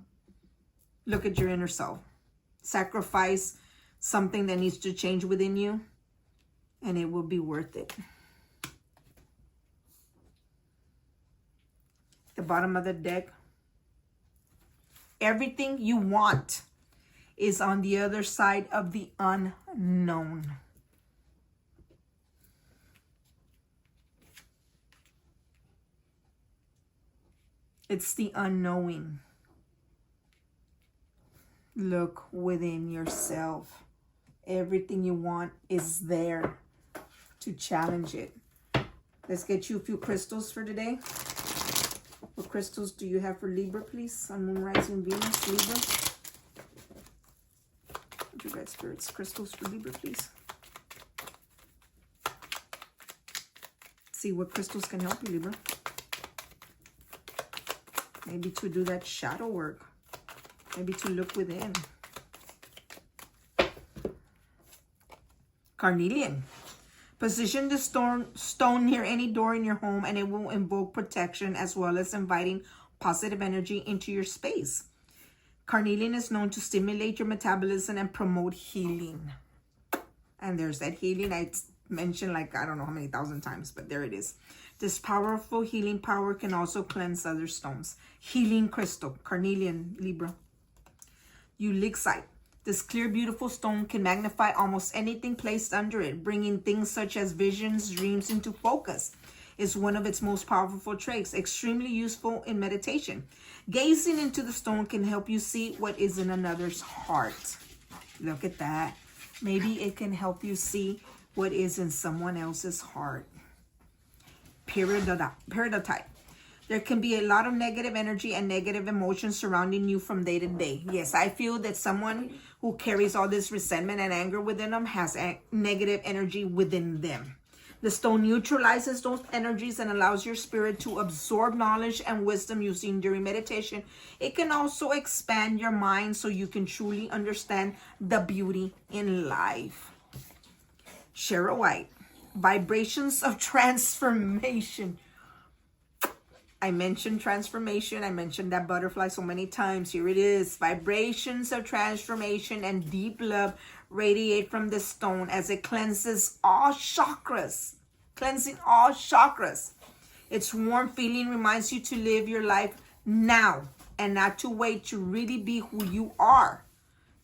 look at your inner self. Sacrifice something that needs to change within you, and it will be worth it. The bottom of the deck. Everything you want is on the other side of the unknown. It's the unknowing. Look within yourself. Everything you want is there to challenge it. Let's get you a few crystals for today. What crystals do you have for Libra, please? Sun, Moon, Rising, Venus, Libra. Would you guys spirits crystals for Libra, please? See what crystals can help you, Libra. Maybe to do that shadow work. Maybe to look within. Carnelian. Position the stone near any door in your home, and it will invoke protection as well as inviting positive energy into your space. Carnelian is known to stimulate your metabolism and promote healing. And there's that healing I mentioned like I don't know how many thousand times, but there it is. This powerful healing power can also cleanse other stones. Healing crystal, carnelian, Libra. Ulixite. This clear, beautiful stone can magnify almost anything placed under it, bringing things such as visions, dreams into focus. Is one of its most powerful traits, extremely useful in meditation. Gazing into the stone can help you see what is in another's heart. Look at that. Maybe it can help you see what is in someone else's heart. Peridotite. There can be a lot of negative energy and negative emotions surrounding you from day to day. Yes, I feel that someone who carries all this resentment and anger within them has a negative energy within them. The stone neutralizes those energies and allows your spirit to absorb knowledge and wisdom using during meditation. It can also expand your mind so you can truly understand the beauty in life. Charoite. Vibrations of transformation. I mentioned transformation. I mentioned that butterfly so many times. Here it is. Vibrations of transformation and deep love radiate from the stone as it cleanses all chakras. Cleansing all chakras. Its warm feeling reminds you to live your life now and not to wait to really be who you are.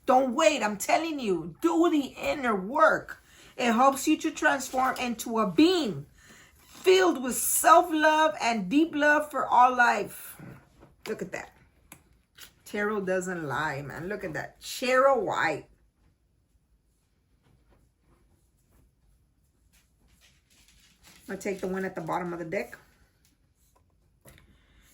Don't wait. I'm telling you. Do the inner work. It helps you to transform into a being filled with self-love and deep love for all life. Look at that. Tarot doesn't lie, man. Look at that. Charoite. I'll take the one at the bottom of the deck.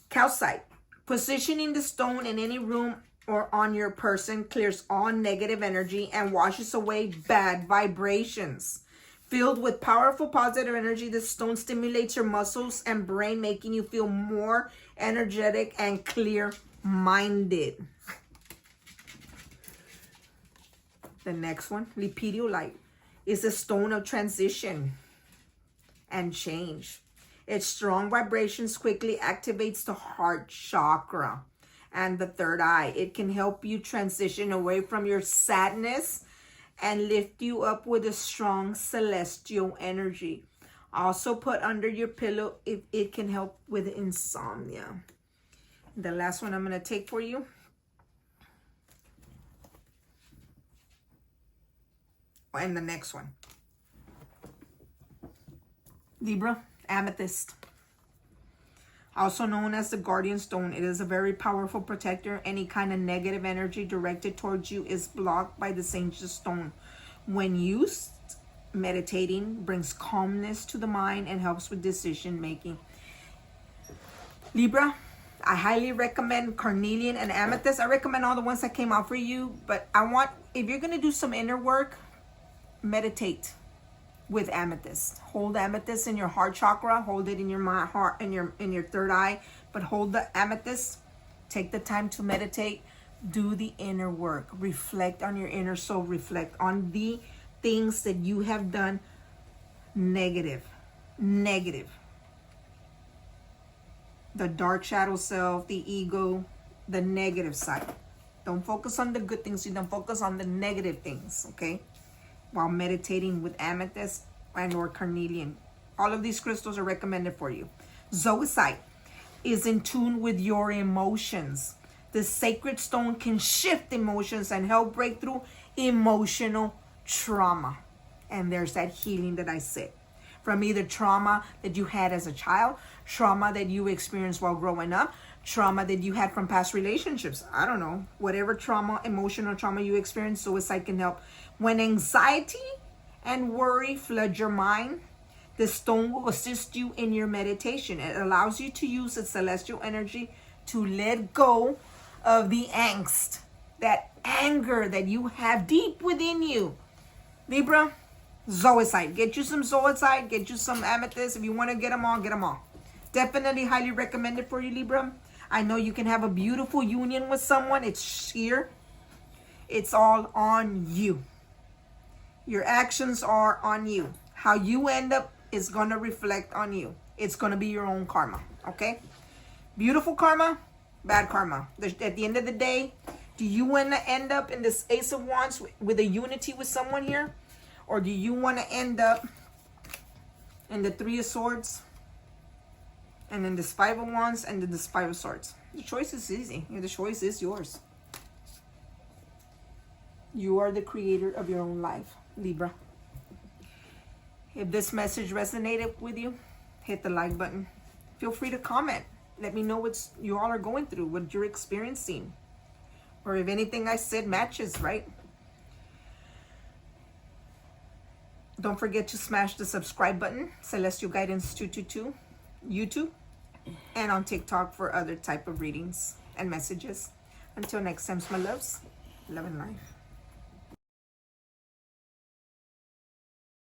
Calcite. Positioning the stone in any room or on your person clears all negative energy and washes away bad vibrations. Filled with powerful positive energy, this stone stimulates your muscles and brain, making you feel more energetic and clear-minded. The next one, lepidolite, is a stone of transition and change. Its strong vibrations quickly activates the heart chakra and the third eye. It can help you transition away from your sadness and lift you up with a strong celestial energy. Also put under your pillow if it can help with insomnia. The last one I'm going to take for you And the next one. Libra, amethyst. Also known as the guardian stone, it is a very powerful protector. Any kind of negative energy directed towards you is blocked by this ancient stone. When used, meditating brings calmness to the mind and helps with decision making. Libra, I highly recommend carnelian and amethyst. I recommend all the ones that came out for you, but if you're going to do some inner work, meditate with amethyst. Hold amethyst in your heart chakra, hold it in your heart, in your third eye, but hold the amethyst. Take the time to meditate, do the inner work, reflect on your inner soul, reflect on the things that you have done negative. The dark shadow self, the ego, the negative side. Don't focus on the good things, you don't focus on the negative things, okay? While meditating with amethyst and or carnelian. All of these crystals are recommended for you. Zoisite is in tune with your emotions. The sacred stone can shift emotions and help break through emotional trauma. And there's that healing that I said. From either trauma that you had as a child, trauma that you experienced while growing up, trauma that you had from past relationships. I don't know. Whatever trauma, emotional trauma you experienced, Zoisite can help. When anxiety and worry flood your mind, the stone will assist you in your meditation. It allows you to use the celestial energy to let go of the angst, that anger that you have deep within you. Libra, Zoisite. Get you some Zoisite, get you some amethyst. If you want to get them all, get them all. Definitely highly recommended for you, Libra. I know you can have a beautiful union with someone. It's here. It's all on you. Your actions are on you. How you end up is going to reflect on you. It's going to be your own karma, okay? Beautiful karma, bad karma. At the end of the day, do you want to end up in this Ace of Wands with a unity with someone here? Or do you want to end up in the Three of Swords? And then this Five of Wands and then this Five of Swords. The choice is easy. The choice is yours. You are the creator of your own life, Libra. If this message resonated with you, hit the like button. Feel free to comment. Let me know what you all are going through, what you're experiencing. Or if anything I said matches, right? Don't forget to smash the subscribe button, Celestial Guidance 222, YouTube, and on TikTok for other type of readings and messages. Until next time, my loves, love and life.